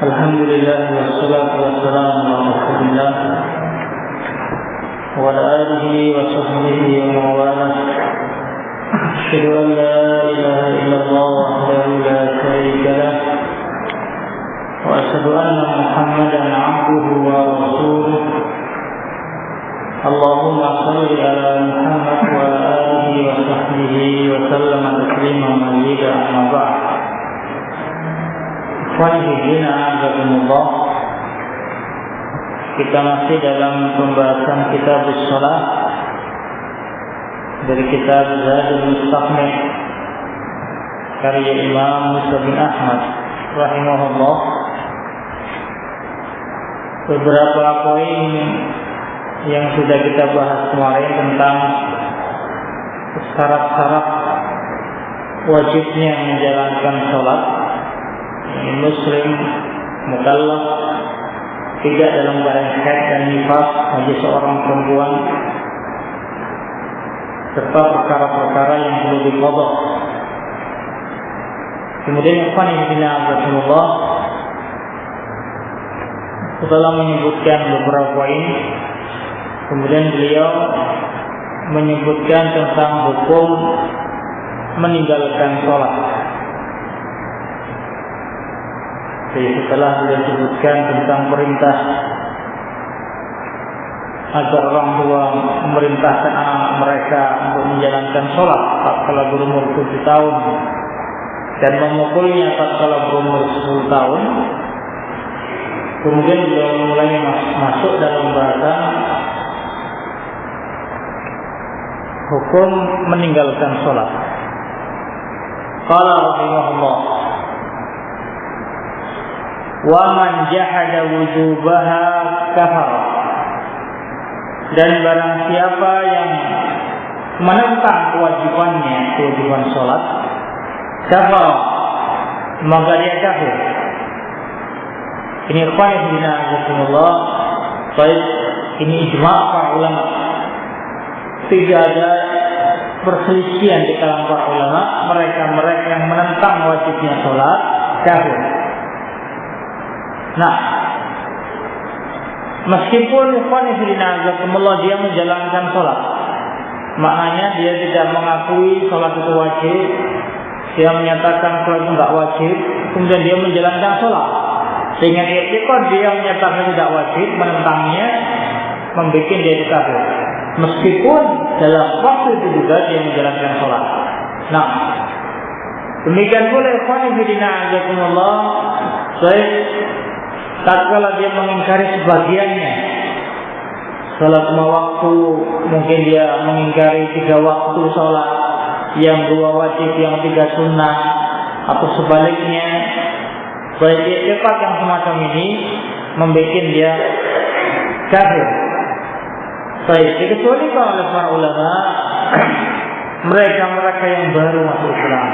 Alhamdulillah wassalatu wassalamu ala Rasulillah wa ala alihi wa sahbihi wa mawalah. Asyhadu an la ilaha illallah wahdahu la syarika lah wa asyhadu anna Muhammadan abduhu wa rasuluh. Allahumma shalli ala Muhammad wa ala alihi wa sahbihi wa sallama tasliman mazida amma ba'd. Kita masih dalam pembahasan kitab shalah dari kitab Zadul Mustaqni karya Imam Musa bin Ahmad rahimahullah. Beberapa poin yang sudah kita bahas kemarin tentang syarat-syarat wajibnya menjalankan sholat. Muslim mukallaf tidak dalam keadaan haid dan nifas bagi seorang perempuan, serta perkara-perkara yang perlu diqadha. Kemudian ikhwan fillah, setelah menyebutkan beberapa poin, kemudian beliau menyebutkan tentang hukum meninggalkan sholat. Setelah beliau sebutkan tentang perintah agar orang tua memerintahkan anak mereka untuk menjalankan sholat tatkala berumur 7 tahun dan memukulnya tatkala berumur 10 tahun, kemudian beliau mulai masuk dalam bahasan hukum meninggalkan sholat. Qala rahimahullah, wa man jahada wujubaha kafara, dan barang siapa yang menentang kewajiban sholat, kafara, maka dia kafir. Ini ikhwan fillah, baik ini ijma' para ulama, tidak ada perselisihan di kalangan para ulama. Mereka yang menentang wajibnya sholat kafir. Nah, meskipun ikhwan fillah dia menjalankan sholat, maknanya dia tidak mengakui sholat itu wajib, dia menyatakan sholat itu tidak wajib, kemudian dia menjalankan sholat dengan i'tiqad dia menyatakan tidak wajib, menentangnya, membuat dia kafir. Meskipun dalam waktu itu juga dia menjalankan sholat. Nah, demikian pula ikhwan fillah, tatkala dia mengingkari sebagiannya, sholat 5 waktu, mungkin dia mengingkari 3 waktu sholat, yang 2 wajib, yang 3 sunnah, atau sebaliknya, baik i'tiqad yang semacam ini membuat dia kafir. Baik, dikecualikan oleh para ulama mereka yang baru masuk Islam.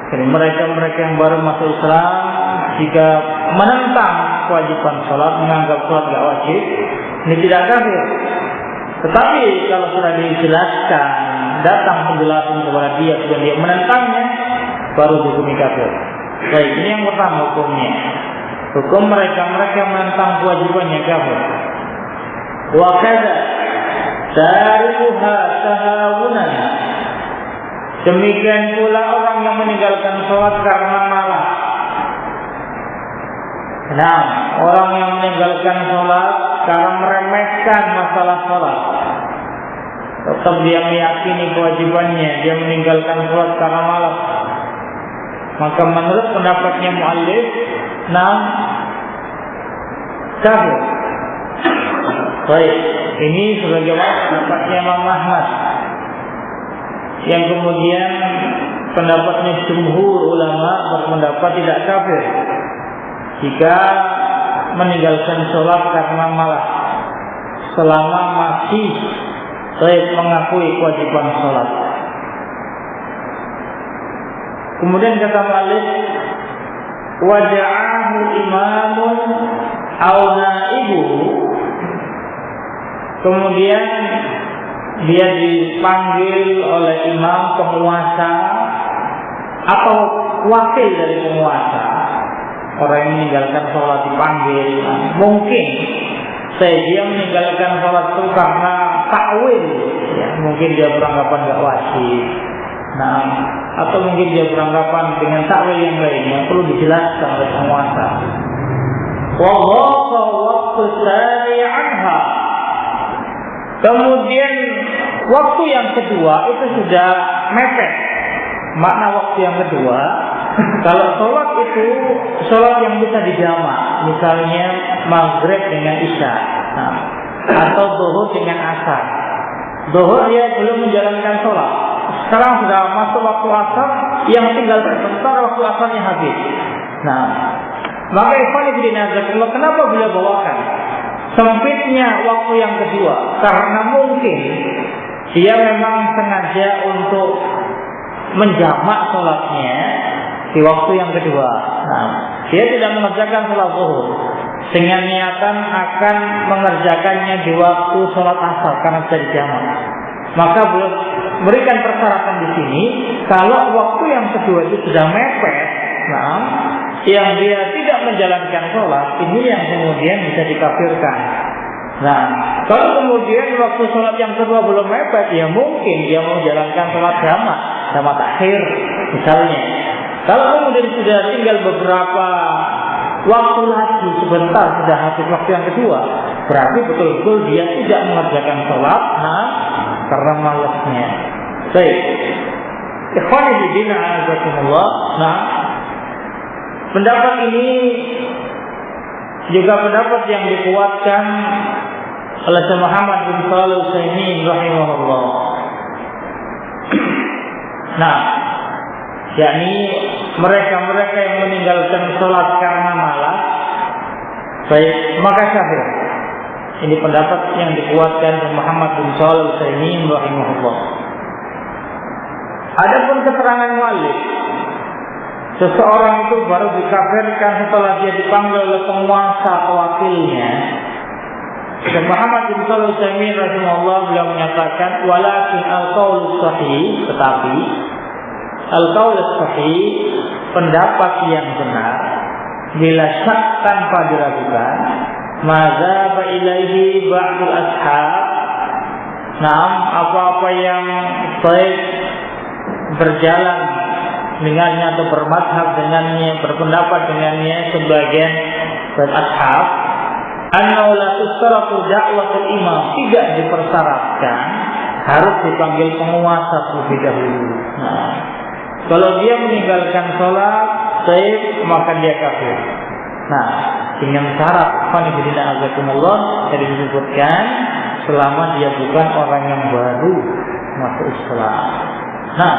Jadi mereka yang baru masuk Islam jika menentang kewajiban sholat, menganggap sholat tidak wajib, ini tidak kafir. Tetapi kalau sudah dijelaskan, datang penjelasan kepada dia, dan dia menentangnya, baru dihukumi kafir. Baik, ini yang pertama hukumnya. Hukum mereka yang menentang kewajibannya kafir. Wa kadza tariquha tahawunan. Demikian pula orang yang meninggalkan sholat karena malas. Nah, orang yang meninggalkan sholat karena meremehkan masalah sholat, tetap dia meyakini kewajibannya, dia meninggalkan sholat karena malas, maka menurut pendapatnya muallif, kafir. Baik, ini sebagaimana pendapatnya Imam Ahmad, yang kemudian pendapatnya jumhur ulama berpendapat tidak kafir jika meninggalkan sholat karena malas, selama masih mengakui kewajiban sholat. Kemudian kata Malik, waja'ahu imamun aw naibuhu, kemudian dia dipanggil oleh imam, penguasa atau wakil dari penguasa, orang yang meninggalkan sholat dipanggil. Mungkin dia meninggalkan sholat itu karena takwil, ya, mungkin dia beranggapan nggak wajib. Nah, atau mungkin dia beranggapan dengan takwil yang lainnya perlu dijelaskan oleh penguasa. Wallahu waktu anha. Kemudian waktu yang kedua itu sudah mepet. Makna waktu yang kedua, kalau sholat itu sholat yang bisa dijamak, misalnya maghrib dengan isya, nah, atau zuhur dengan asar. Zuhur dia belum menjalankan sholat. Sekarang sudah masuk waktu asar, yang tinggal sebentar waktu asarnya habis. Nah, maka ikhwan fillah, kenapa beliau bawakan sempitnya waktu yang kedua? Karena mungkin dia memang sengaja untuk menjamak sholatnya di waktu yang kedua. Nah, dia tidak mengerjakan sholat zuhur dengan niatan akan mengerjakannya di waktu sholat asar karena bisa dijamak. Maka beliau berikan persyaratan di sini, kalau waktu yang kedua itu sudah mepet, nah, yang dia tidak menjalankan sholat, ini yang kemudian bisa dikafirkan. Nah, kalau kemudian waktu sholat yang kedua belum mepet, ya mungkin dia mau menjalankan sholat jamak sama takhir misalnya. Kalau kemudian sudah tinggal beberapa waktu lagi, sebentar sudah habis waktu yang kedua, berarti betul-betul dia tidak mengerjakan sholat, nah, karena malasnya. Baik, ikhwan fillah azakumullah. Nah, pendapat ini juga pendapat yang dikuatkan oleh Syekh Muhammad bin Shalih Al-Utsaimin rahimahullah. Nah, yakni mereka-mereka yang meninggalkan sholat karena malas, baik, maka kafir. Ini pendapat yang dikuatkan oleh Muhammad bin Shalih Al-Utsaimin rahimahullah. Adapun keterangan muallif, seseorang itu baru dikafirkan setelah dia dipanggil oleh penguasa atau wakilnya. Dan Muhammad bin Shalih Al-Utsaimin rahimahullah beliau menyatakan, walakin al-qaul sahih, tetapi al-qaul sahih, pendapat yang benar, bila syak tanpa diragukan, mazhab ilaihi ba'dul ashab. Nah, apa-apa yang baik berjalan dengannya atau bermadhab dengannya, berpendapat dengannya sebagian ashab, annahu la tustaratu da'watul imam, tidak dipersyaratkan harus dipanggil penguasa terlebih dahulu. Nah, kalau dia meninggalkan sholat, maka dia kafir. Nah, dengan syarat qanifidina azakumullah jadi disebutkan selama dia bukan orang yang baru masuk Islam. Nah,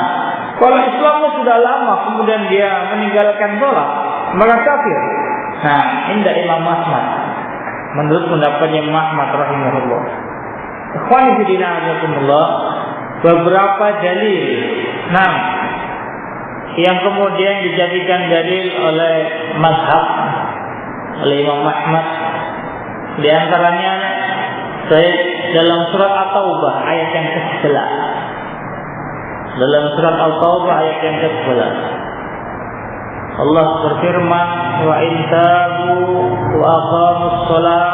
kalau Islamnya sudah lama kemudian dia meninggalkan sholat, maka kafir. Nah, indah Imam Ahmad, menurut pendapatnya Imam Ahmad rahimahullah, qanifidina azakumullah, beberapa dalil, nah, yang kemudian dijadikan dalil oleh mazhab, oleh Imam Ahmad, di antaranya dalam surat At-Taubah ayat yang ke-11. Dalam surat At-Taubah ayat yang ke-11, Allah berfirman, wa in tabu wa aqamus shalah,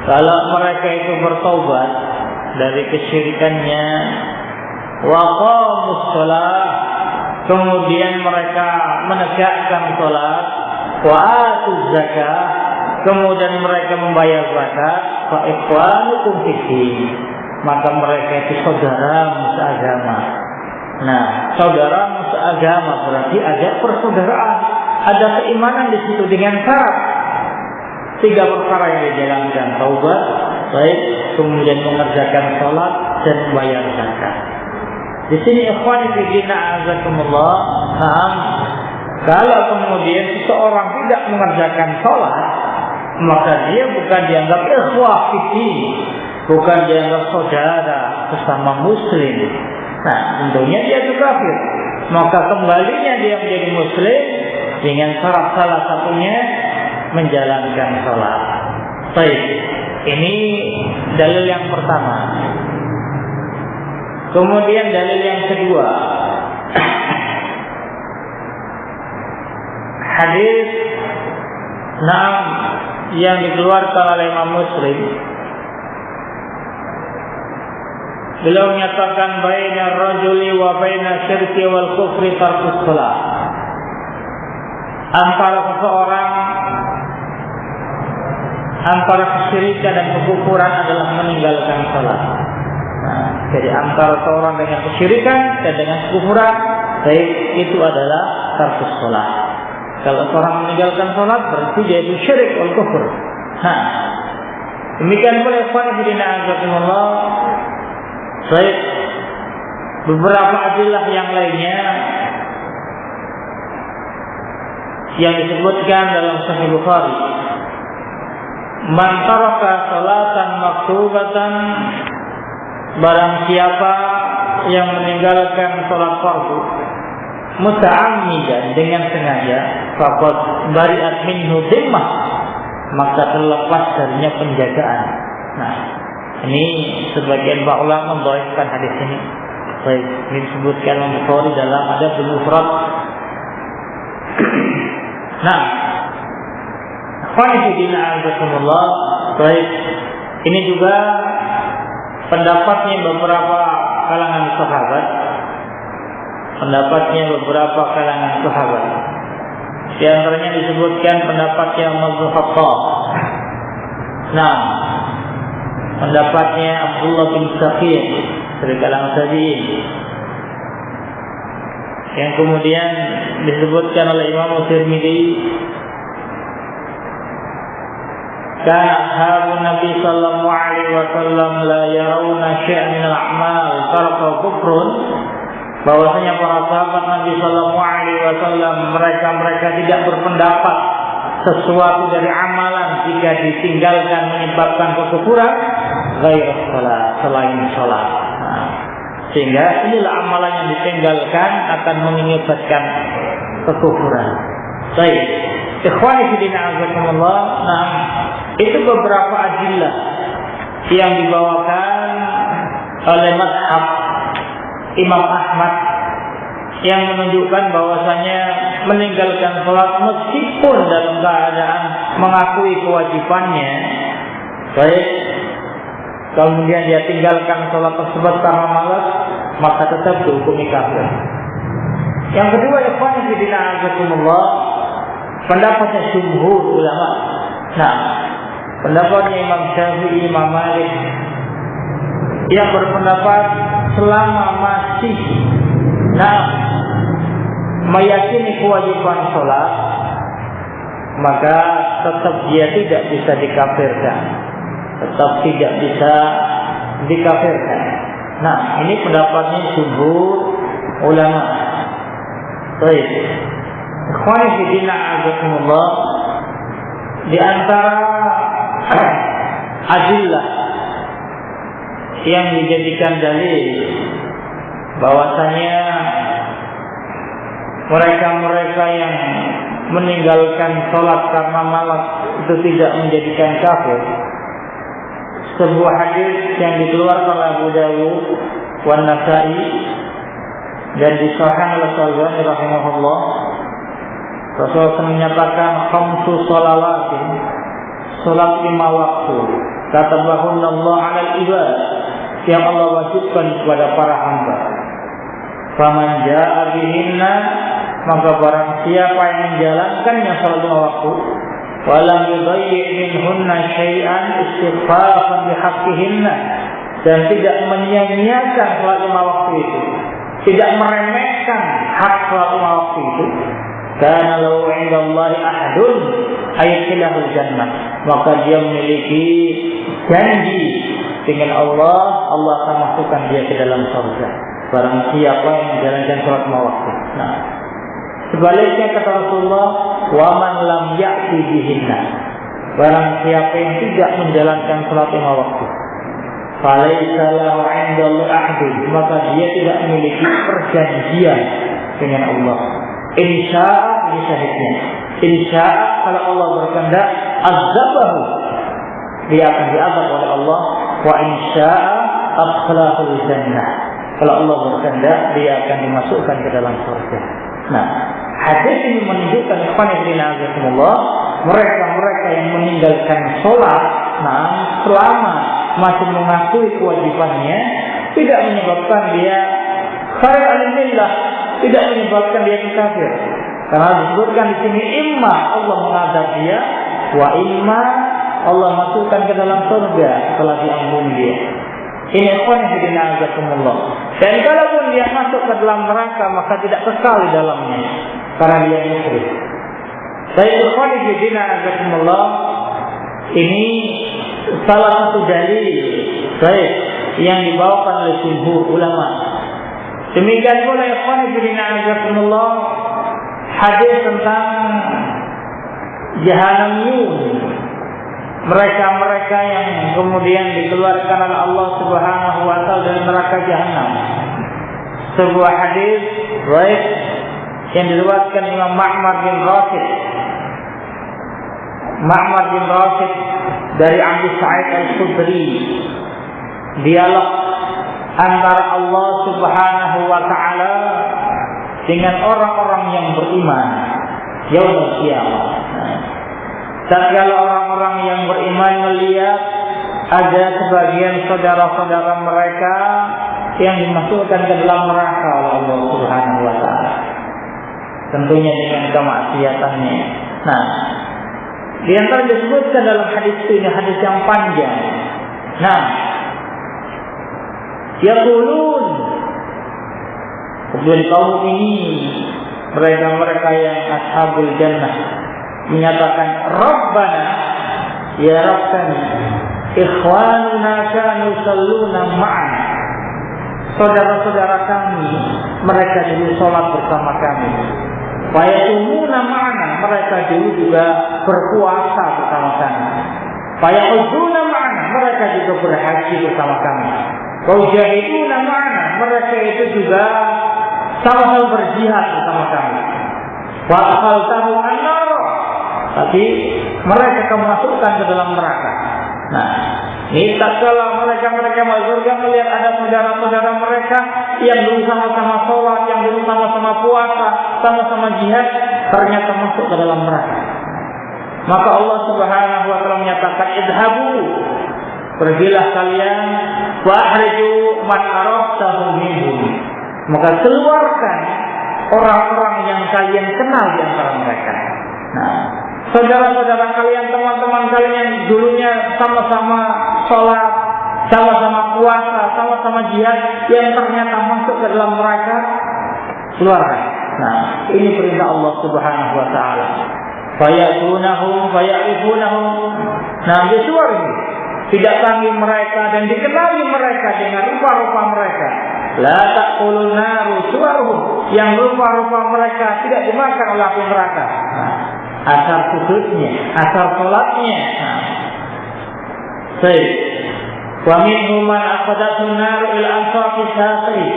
kalau mereka itu bertaubat dari kesyirikannya, wa aqamus shalah, kemudian mereka menegakkan salat, wa atuz zakah, kemudian mereka membayar zakat, fa ikhwanukum fiddin, maka mereka itu saudara seagama. Nah, saudara seagama berarti ada persaudaraan, ada keimanan di situ dengan syarat 3 perkara yang dijalankan: taubat, baik, kemudian mengerjakan salat dan membayar zakat. Di sini ikhwan fillah azakumullah, kalau kemudian seseorang tidak mengerjakan sholat, maka dia bukan dianggap ikhwah fiddin, bukan dianggap saudara sesama muslim. Nah, tentunya dia itu kafir. Maka kembalinya dia menjadi muslim dengan syarat salah satunya menjalankan sholat. Baik, ini dalil yang pertama. Kemudian dalil yang kedua, hadis Nah, yang dikeluarkan oleh Imam Muslim, beliau menyatakan baina rajuli wa baina syirki wal kufri tarkus shalah. Antara kesyirikan dan kekufuran adalah meninggalkan salat. Nah, jadi antara seorang dengan kesyirikan dan dengan kekufuran, baik itu adalah tarkus shalah. Kalau seorang meninggalkan salat berarti dia itu syirik wal kufur. Nah, demikian pula ikhwan fillah azakumullah. Baik, beberapa adillah yang lainnya yang disebutkan dalam Sahih Bukhari, man taraka salatan maktubatan, barang siapa yang meninggalkan salat fardu muta'ammidan, dengan sengaja, faqad bari'at minhu dhimmah, maka terlepas darinya penjagaan. Nah, ini sebagian para ulama mendhaifkan hadis ini. Baik, ini disebutkan oleh Bukhari dalam Adabul Mufrad. Nah, qanifidina azakumullah. Baik, ini juga pendapatnya beberapa kalangan sahabat. Di antaranya disebutkan pendapatnya Umar bin Khattab. Nah, pendapatnya Abdullah bin Saqir dari kalangan tabi'in, yang kemudian disebutkan oleh Imam Tirmidzi, kana ashabun Nabi sallallahu alaihi wasallam la yarawna syai'an min al-a'mal taraka kufrun, bahwasanya para sahabat Nabi sallallahu alaihi wasallam mereka tidak berpendapat sesuatu dari amalan jika ditinggalkan menyebabkan kekufuran ghairus shalah, selain salat. Nah, sehingga inilah amalan yang ditinggalkan akan mengakibatkan kekufuran. Baik, ikhwani fillah azakumullah. Nah, itu beberapa adillah yang dibawakan oleh mazhab Imam Ahmad yang menunjukkan bahwasanya meninggalkan salat meskipun dalam keadaan mengakui kewajibannya, baik, kemudian dia tinggalkan salat tersebut karena malas, maka tetap dihukumi kafir. Yang kedua, ikhwan fillah azakumullah, pendapatnya jumhur ulama. Nah, pendapatnya Imam Syafi'i, Imam Malik, yang berpendapat selama masih meyakini kewajiban sholat, maka tetap dia tidak bisa dikafirkan. Nah, ini pendapatnya jumhur ulama. Baik, ikhwani fillah azakumullah, di antara adillah yang dijadikan dalil bahwasanya mereka yang meninggalkan sholat karena malas itu tidak menjadikan kafir, sebuah hadis yang dikeluarkan oleh Abu Dawud wan Nasa'i dan disahihkan oleh Al-Albani rahimahullah. Rasulullah menyatakan khamsu shalawatin, salat 5 waktu, katabahunna Allah 'alal ibad, yang Allah wajibkan kepada para hamba. Faman jaa'a bihinna, maka barang siapa yang menjalankannya salat 5 waktu, walam yudayyi' minhunna syai'an istighfafan bihaqqihinna, dan tidak menyia-nyiakan salat 5 waktu itu, tidak meremehkan hak salat 5 waktu itu, kana lahu 'indallahi ahadun ayyadkhilahul jannah, maka dia memiliki janji dengan Allah akan masukkan dia ke dalam surga, barang siapa yang menjalankan salat 5 waktu. Nah, sebaliknya kata Rasulullah, wa man lam ya'ti bihinna, barang siapa yang tidak menjalankan salat 5 waktu, falaisa lahu 'indallahi ahdun, maka dia tidak memiliki perjanjian dengan Allah. Insya'a, ini syahidnya, insya'a, kalau Allah berkehendak, azabahu, dia akan diazab oleh Allah. Wa insya'a adkhalahul jannah, kalau Allah berkehendak dia akan dimasukkan ke dalam surga. Nah, hadis ini menunjukkan ikhwan fillah mereka yang meninggalkan sholat, selama masih mengakui kewajibannya, tidak menyebabkan dia kharij anil millah, tidak menyebabkan dia kafir. Karena disebutkan di sini imma Allah mengadab dia, wa imma Allah masukkan ke dalam surga setelah diampuni dia. Ini ikhwan fillah azakumullah. Dan kalaupun dia masuk ke dalam neraka, maka tidak kekal di dalamnya karena dia musyrik. Saya ikhwan fillah azakumullah, ini salah satu dalil baik yang dibawakan oleh jumhur ulama. Demikian pula ikhwan fillah azakumullah, hadis tentang Jahannamiyun, mereka-mereka yang kemudian dikeluarkan oleh Allah Subhanahu wa taala dari neraka Jahannam. Sebuah hadis baik yang diriwayatkan Imam Ma'mar bin Rashid dari Abu Sa'id Al-Khudri, dialog antara Allah Subhanahu wa taala dengan orang-orang yang beriman yaumul qiyamah. Tatkala orang-orang yang beriman melihat ada sebagian saudara-saudara mereka yang dimasukkan ke dalam neraka oleh Allah Subhanahu wa taala, tentunya dengan kemaksiatannya. Nah, di antara disebutkan dalam hadis ini, hadis yang panjang. Nah, yaqulun, kemudian kaum ini, mereka yang ashabul jannah, menyatakan, Rabbana, ya Rabb kami, ikhwanuna kanu yusalluna ma'ana, saudara-saudara kami, mereka dulu sholat bersama kami. Fayasumuna ma'ana, mereka dulu juga berpuasa bersama kami. Fayahujjuna ma'ana, mereka juga berhaji bersama kami. Wajahiduna ma'ana, mereka itu juga sama-sama berjihad bersama kami. Wa akhaltahu an-nar, tapi mereka kamu masukkan ke dalam neraka. Nah, ini tatkala mereka masuk surga melihat ada saudara-saudara mereka yang dulu sama-sama sholat, yang dulu sama-sama puasa, sama-sama jihad, ternyata masuk ke dalam neraka. Maka Allah Subhanahu wa taala menyatakan, idhabu, pergilah kalian, wa akhriju man araftahu minhum, maka keluarkan orang-orang yang kalian kenal di antara mereka. Nah, saudara-saudara kalian, teman-teman kalian yang dulunya sama-sama sholat, sama-sama puasa, sama-sama jihad, yang ternyata masuk ke dalam neraka, keluarkan. Nah, ini perintah Allah Subhanahu wa taala. Fayatunahum fayarifunahum. Nah, di suara ini didatangi mereka dan dikenali mereka dengan rupa-rupa mereka. La taqulun naru suwaruhum, yang rupa-rupa mereka tidak dimakan oleh api neraka. Nah, asar sujudnya, asar salatnya. Baik. Wa minhum man aqadatun nar ila ansaqi saqi.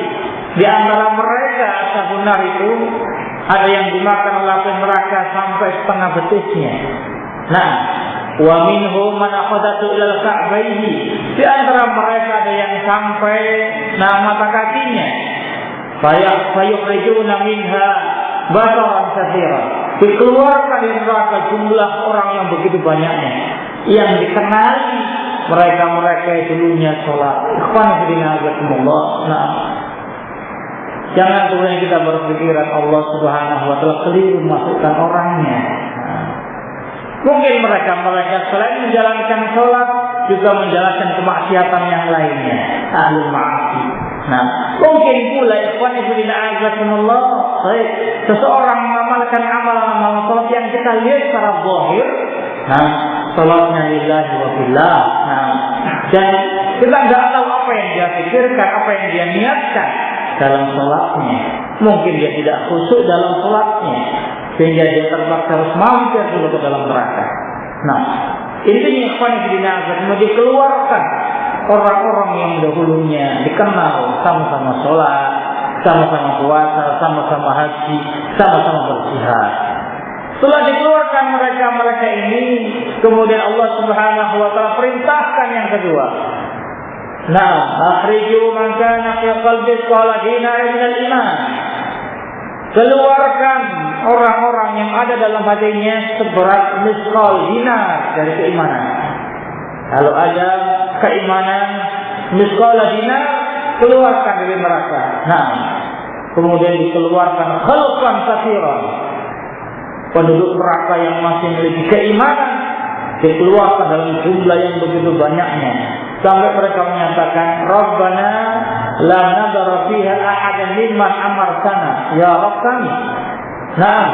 Di antara mereka ashabun nar itu ada yang dimakan oleh api neraka sampai setengah betisnya. Nah, wa minhum man aqadatu ila al-ka'baihi. Di antara mereka ada yang sampai mata kakinya. Fayukhrijuna minha basaran katsiran. Dikeluarkan dari neraka jumlah orang yang begitu banyaknya, yang dikenali mereka dulunya sholat. Ikhwan fillah azakumullah. Nah, jangan kemudian kita berpikiran Allah Subhanahu wa taala keliru masukkan orangnya. Nah, mungkin mereka selain menjalankan sholat juga menjalankan kemaksiatan yang lainnya, ahlul ma'asi. Nah, mungkin pula ikhwan fillah azakumullah, seseorang mengamalkan amalan-amalan sholat yang kita lihat secara zahir, nah, sholatnya lillahi wa billah. Nah, dan kita nggak tahu apa yang dia pikirkan, apa yang dia niatkan dalam sholatnya. Mungkin dia tidak khusyuk dalam sholatnya, sehingga dia terpaksa harus mampir dulu ke dalam neraka. Nah, intinya ikhwan fillah azakumullah, dikeluarkan orang-orang yang dahulunya dikenal sama-sama sholat, sama-sama puasa, sama-sama haji, sama-sama berjihad. Setelah dikeluarkan mereka ini, kemudian Allah Subhanahu wa taala perintahkan yang kedua. Nah, akhriju man kana fi qalbi qala dina minal iman. Keluarkan orang-orang yang ada dalam hatinya seberat misqal dinar dari keimanan. Kalau ada keimanan misqal dinar, keluarkan dari neraka. Nah, kemudian dikeluarkan khalqan katsiran. Penduduk neraka yang masih memiliki keimanan dikeluarkan dalam jumlah yang begitu banyaknya, sampai mereka menyatakan, Rabbana la nadara fiha ahadan mimman amartana ya Rabb kami. Nah,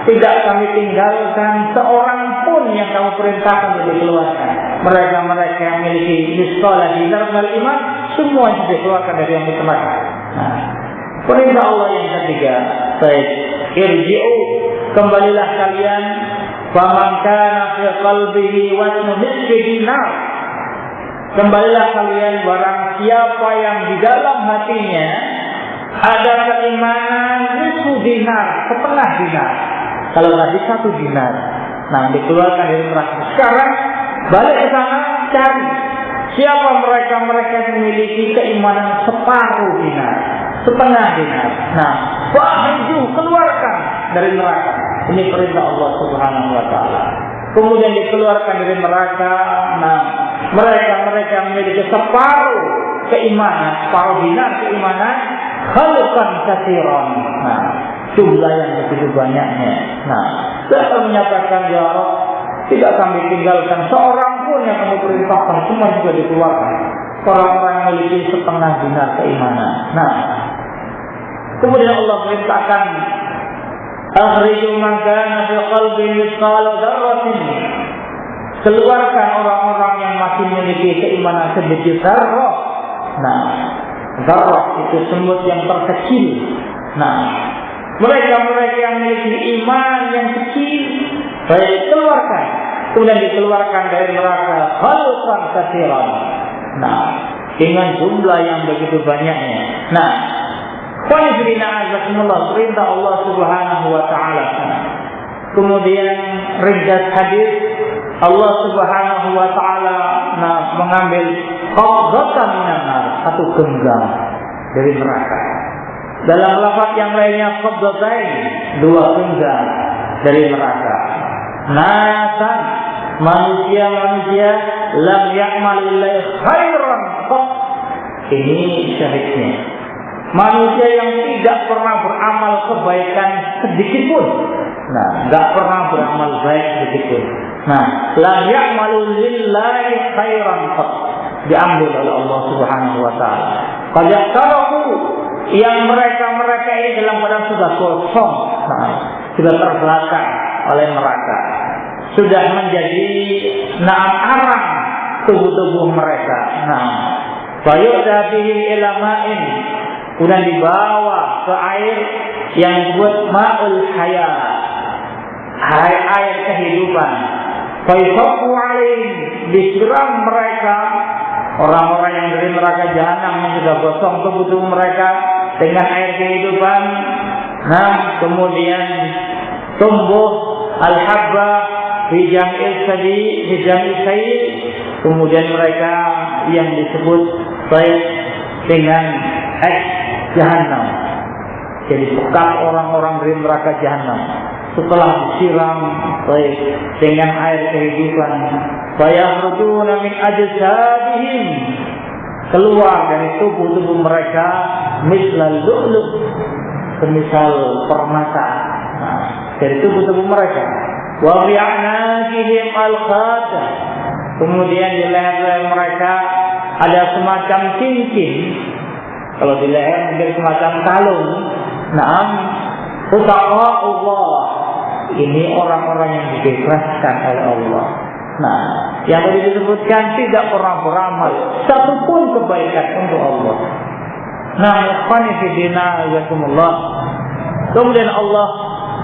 tidak kami tinggalkan seorang pun yang kamu perintahkan untuk dikeluarkan. Mereka yang memiliki misqal dinar minal iman, semua dikeluarkan dari yang neraka. Nah, perintah Allah yang ketiga, baik, irji'u, kembalilah kalian, faman kana fi qalbihi wasnu nisfi dinar. Kembalilah kalian barang siapa yang di dalam hatinya ada keimanan nisfu dinar, setengah dinar. Kalau tadi 1 dinar. Nah, dikeluarkan dari neraka. Sekarang balik ke sana, cari siapa mereka yang memiliki keimanan separuh dinar, setengah dinar. Nah, fa'idhu, keluarkan dari neraka. Ini perintah Allah Subhanahu wa taala. Kemudian dikeluarkan dari neraka. Nah, mereka yang memiliki separuh keimanan, separuh dinar keimanan, khalqan katsiran. Nah, jumlah yang begitu banyaknya. Nah, saya menyatakan, ya Rabb, tidak kami tinggalkan seorang pun yang kamu perintahkan, semua juga dikeluarkan. Orang-orang yang memiliki setengah dinar keimanan. Nah, kemudian Allah perintahkan, akhriju man kana fi qalbihi mithqal dzarratin. Keluarkan orang-orang yang masih memiliki keimanan sedikit zarrah. Nah, zarrah itu semut yang terkecil. Nah, mereka yang memiliki iman yang kecil, baik, keluarkan. Kemudian dikeluarkan dari neraka khalqan katsiran. Nah, dengan jumlah yang begitu banyaknya. Nah, qanifina azakumullah, perintah Allah Subhanahu wa taala. Kemudian ringkas hadis Allah Subhanahu wa taala mengambil qabdatan minan nar, satu genggam dari neraka. Dalam lafaz yang lainnya qabdatain, 2 genggam dari neraka. Nasan, manusia lam ya'mal lillahi khairan qat. Ini syahidnya. Manusia yang tidak pernah beramal kebaikan sedikit pun. Nah, enggak pernah beramal baik sedikit pun. Nah, lam ya'malu lillahi khairan qat, diambil oleh Allah Subhanahu wa taala. Qad yaqtaru, yang mereka ini dalam keadaan sudah kosong. Nah, sudah terbelakang oleh neraka. Sudah menjadi arang tubuh-tubuh mereka. Nah, fayu'ta bihi ila ma'in, kemudian dibawa ke air yang disebut ma'ul hayat, air kehidupan. Fayusaqqu alaihim, disiram mereka, orang-orang yang dari neraka jahanam yang sudah gosong tubuh-tubuh mereka dengan air kehidupan. Nah, kemudian tumbuh al-habba fi jam'il sayyid, kemudian mereka yang disebut baik dengan jahanam, jadi bekas orang-orang dari neraka jahanam setelah disiram baik dengan air kehidupan. Fayakhrujuna min ajsadihim, keluar dari tubuh-tubuh mereka mislal lu'lu', semisal permata. Nah, dari tubuh-tubuh mereka. Wa fi a'naqihim al-khatam, kemudian di leher mereka ada semacam cincin. Kalau di leher mungkin semacam kalung. Naam, Allah, ini orang-orang yang dibebaskan oleh Allah. Nah, yang tadi disebutkan tidak pernah beramal satupun kebaikan untuk Allah. Nah, ikhwani fi dinna jazakumullah. Kemudian Allah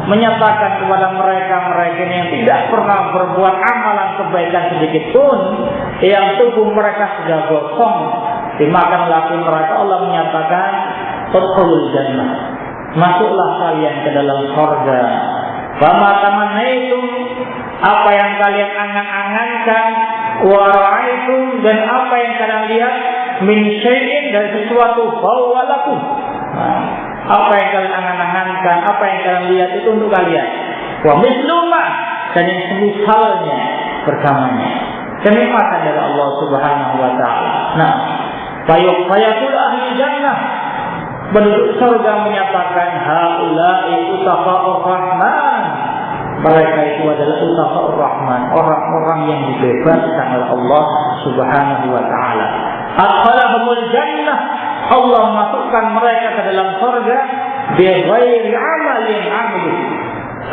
menyatakan kepada mereka yang tidak pernah berbuat amalan kebaikan sedikit pun, yang tubuh mereka sudah gosong dimakan oleh neraka, Allah menyatakan, udkhulul jannah, masuklah kalian ke dalam surga. Fama tamannaitum, apa yang kalian angan-angankan, wa ra'aitum, dan apa yang kalian lihat, min syai'in, dari sesuatu, fawalakum. Nah, Apa yang kalian angan-angankan, apa yang kalian lihat itu untuk kalian. Wa misluma, dan yang semisalnya bersamanya. Kenikmatan dari Allah Subhanahu wa taala. Nah, fayaqul ahli jannah, penduduk surga menyatakan haula'i utaqa'ur rahman. Mereka itu adalah utaqa'ur rahman, orang-orang yang dibebaskan oleh Allah Subhanahu wa taala. Adkhalahumul jannah, Allah masukkan mereka ke dalam surga bighairi amalin amilu,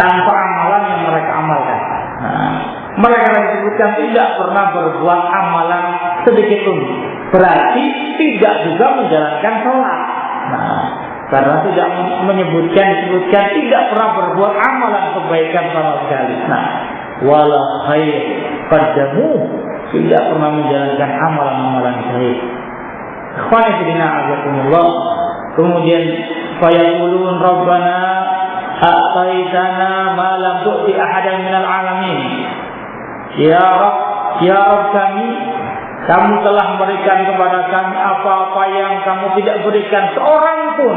tanpa amalan yang mereka amalkan. Nah, mereka disebutkan tidak pernah berbuat amalan sedikit pun, berarti tidak juga menjalankan sholat. Nah, karena tidak disebutkan tidak pernah berbuat amalan kebaikan sama sekali. Nah, wala khair qaddamu, tidak pernah menjalankan amalan-amalan baik. Ikhwani fillah azakumullah. Kemudian fayaqulun rabbana ataitana ma lam tu'ti ahadan minal alamin. Ya Rabb kami, kamu telah memberikan kepada kami apa-apa yang kamu tidak berikan seorang pun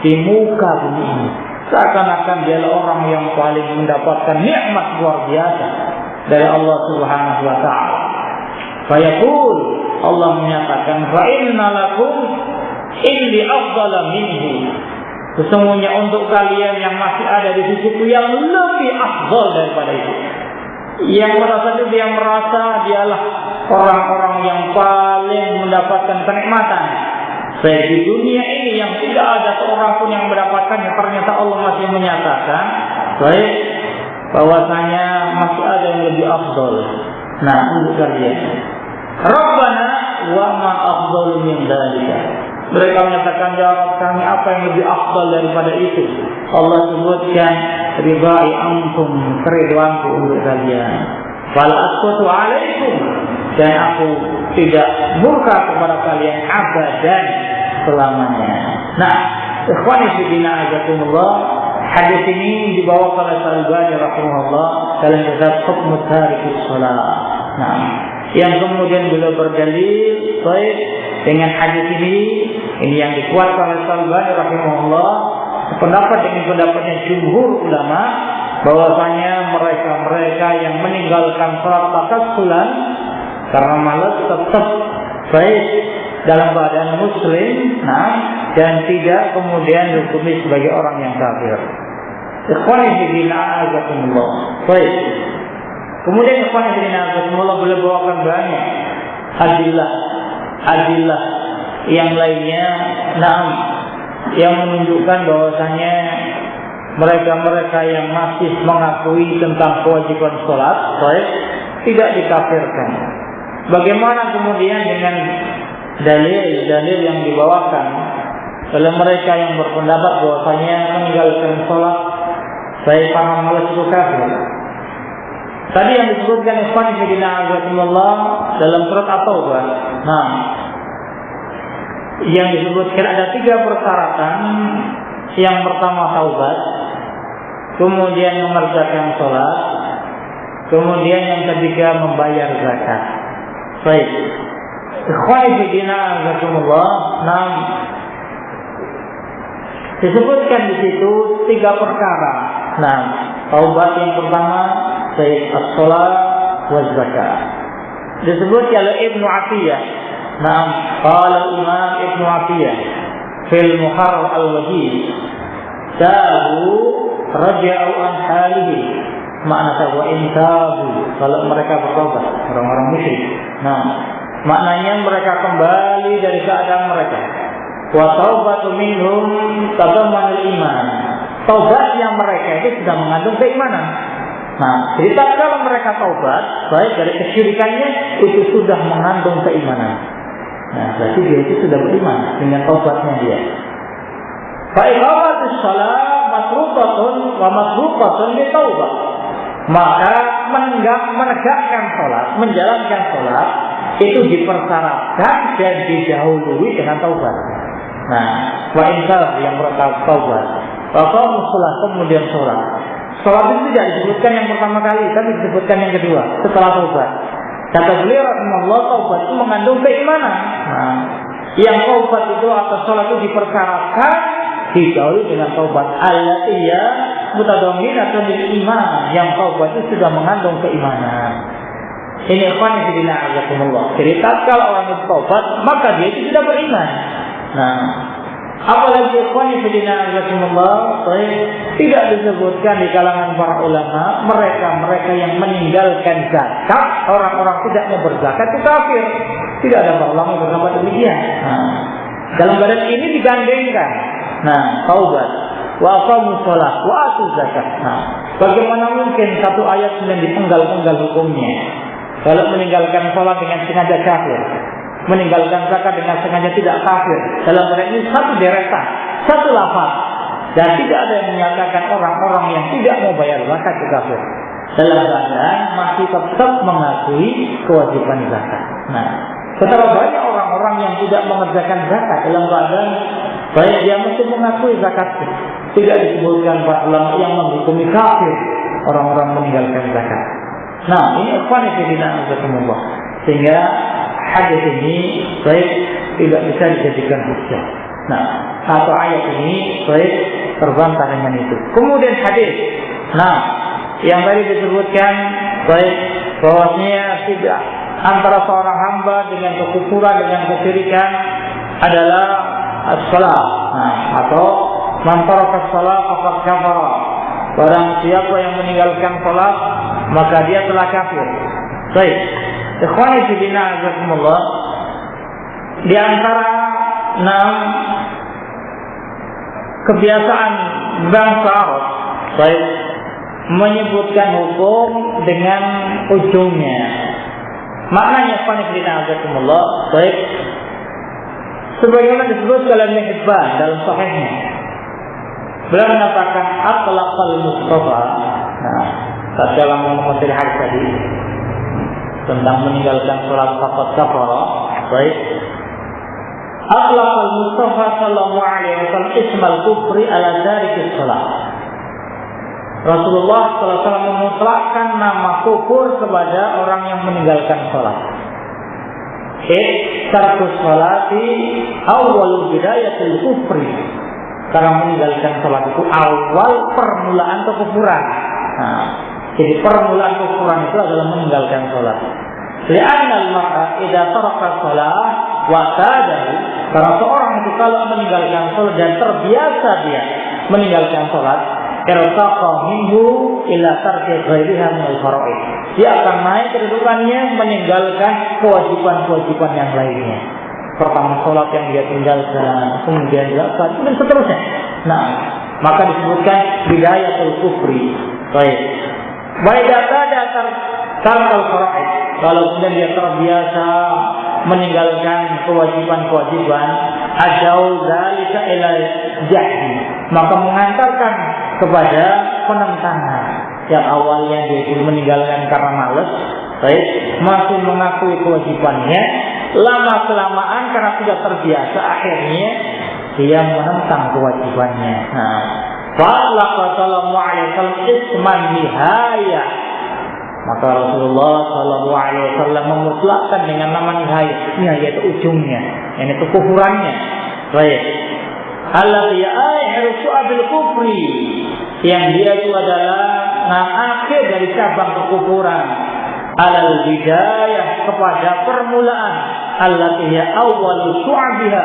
di muka bumi ini. Seakan-akan dia orang yang paling mendapatkan nikmat luar biasa dari Allah Subhanahu wa taala. Fayaqul, Allah menyatakan fa inna lakum indi afdala minhu. Sesungguhnya untuk kalian yang masih ada di sisiku yang lebih afdal daripada itu. Yang merasa dialah orang-orang yang paling mendapatkan kenikmatan baik di dunia ini yang tidak ada seorang pun yang mendapatkannya. Ternyata Allah masih menyatakan baik bahwasanya masih ada yang lebih afdal. Nah, untuk kalian Rabbana wa ma afdalu min dzalika. Mereka menyatakan, ya Rabb kami, apa yang lebih afdal daripada itu? Allah sebutkan ridai antum, keriduanku untuk kalian. Fal asqatu alaikum, dan aku tidak murka kepada kalian abadan, selamanya. Nah, ikhwani fillah azakumullah, hadis ini dibawa oleh Al-Albani rahimahullah dalam kitab Hukm Tarikus Shalah. Nah, yang kemudian beliau berdalil baik dengan hadis ini yang dikuatkan oleh Al-Albani rahimahullah, pendapat dengan pendapatnya jumhur ulama bahwasanya mereka yang meninggalkan salat takassulan karena malas tetap baik dalam keadaan muslim, nah, dan tidak kemudian dihukumi sebagai orang yang kafir. Ikhwani fillah azakumullah. Baik. Kemudian ikhwani fillah azakumullah, boleh bawakan banyak adillah yang lainnya, nah, yang menunjukkan bahwasanya mereka yang masih mengakui tentang kewajiban sholat, baik, tidak dikafirkan. Bagaimana kemudian dengan dalil yang dibawakan oleh mereka yang berpendapat bahwasanya meninggalkan sholat baik karena malas itu kafir? Tadi yang disebutkan ikhwan fillah azakumullah dalam surat At-Taubah. Nah, yang disebutkan ada 3 persyaratan. Yang pertama taubat, kemudian mengerjakan sholat, kemudian yang ketiga membayar zakat. Baik, ikhwani fillah azakumullah. Nah, disebutkan di situ 3 perkara. Nah, taubat yang pertama, baik as-sholat wa zakat. Disebut oleh Ibnu Atiyah. Nah, qala Imam Ibnu Atiyah fil Muharrar al-Wajid, tabu raja'u an halihi, makna wa intabu, kalau mereka bertobat, orang-orang musyrik. Nah, maknanya mereka kembali dari keadaan mereka. Wa taubatu minhum tadammanul iman. Taubatnya mereka itu sudah mengandung keimanan. Nah, jadi kalau mereka taubat baik dari kesyirikannya itu sudah mengandung keimanan. Nah, berarti dia itu sudah beriman dengan taubatnya dia. Fa iqamatus shalah masruqatun wa masruqatun bi taubah. Maka menegakkan salat, menjalankan salat itu dipersyaratkan dan didahului dengan taubat. Nah, wa inqal yang pertama taubat. Kalau salat kemudian salat. Salat itu tidak disebutkan yang pertama kali, tapi disebutkan yang kedua setelah taubat. Kata beliau rahimahullah, taubat itu mengandung keimanan. Nah, yang taubat itu atau salat itu dipersyaratkan dijauhi dengan taubat allati ya mutadamminatun lil iman, yang taubat itu sudah mengandung keimanan. Ini ikhwan fillah azakumullah. Jadi tatkala orang itu taubat, maka dia itu sudah beriman. Nah, apalagi ikhwan fillah azakumullah, tidak disebutkan di kalangan para ulama mereka yang meninggalkan zakat, orang-orang tidak mau berzakat itu kafir. Tidak ada para ulama yang berpendapat demikian. Nah, dalam keadaan ini digandengkan. Nah, taubat, wa aqamus shalah, wa atuz zakat. Nah, bagaimana mungkin satu ayat kemudian dipenggal-penggal hukumnya? Kalau meninggalkan sholat dengan sengaja kafir, meninggalkan zakat dengan sengaja tidak kafir. Dalam hal ini satu deretan, satu lafaz, dan tidak ada yang menyatakan orang-orang yang tidak mau bayar zakat itu kafir. Dalam keadaan masih tetap mengakui kewajiban zakat. Nah, betapa banyak orang-orang yang tidak mengerjakan zakat dalam keadaan baik dia mesti mengakui zakat. Tidak disebutkan para ulama yang menghukumi kafir orang-orang meninggalkan zakat. Nah, ini ikhwan fillah azakumullah. Sehingga hadis ini baik tidak bisa dijadikan hujjah. Nah, satu ayat ini baik terbantah dengan itu. Kemudian hadis. Nah, yang tadi disebutkan baik bahwasanya tidak antara seorang hamba dengan kekufuran dengan kesyirikan adalah as-shalah. Nah, atau man taraka as-shalah faqad kafara. Barang siapa yang meninggalkan salat, maka dia telah kafir. Baik, ikhwani fillah azakumullah, di antara 6 kebiasaan bangsa Arab, baik, menyebutkan hukum dengan ujungnya. Maknanya ikhwani fillah azakumullah, baik, sebagaimana disebut dalam Ibnu Hibban dalam sahihnya. Beliau mengatakan atlaqal Mustafa. Nah, dalam menafsir hadis tadi tentang meninggalkan salat faqad kafara. Baik. Atlaqal Mustafa sallallahu alaihi wasallam ismal kufri ala tarikis salat. Rasulullah sallallahu alaihi wasallam memutlakkan nama kufur kepada orang yang meninggalkan salat. Tarkus salati awwal bidayatil kufri. Karena meninggalkan salat itu awal permulaan kekufuran. Nah, jadi permulaan kekufuran itu adalah meninggalkan salat. Li'anna al-mar'a idza taraka shalah wa tadahu, karena seorang itu kalau meninggalkan salat dan terbiasa dia meninggalkan salat, irtaqa minhu ila tarki ghairiha min al-fara'id. Dia akan naik kedudukannya meninggalkan kewajiban-kewajiban yang lainnya. Pertama sholat yang dia tinggalkan, kemudian zakat, dan seterusnya. Nah, maka disebutkan bidayatul kufri. Baik. Baidata datar tarkal faraid. Kalau kemudian dia terbiasa meninggalkan kewajiban-kewajiban, ajau zalika ila jahdi, maka mengantarkan kepada penentangan. Yang awalnya dia itu meninggalkan karena malas, baik, masih mengakui kewajibannya, lama kelamaan karena sudah terbiasa akhirnya dia menentang kewajibannya. Nah, Rasulullah sallallahu alaihi wasallam isman nihaya. Maka Rasulullah sallallahu alaihi wasallam memutlakkan dengan nama nihaya. Nihaya itu ujungnya, yang itu kufurannya. Baik. Alladhi ya'rifu bil kufri, yang dia itu adalah akhir dari cabang kekufuran. Alal bidayah, kepada permulaan. Allati ya awwalu syu'abiha,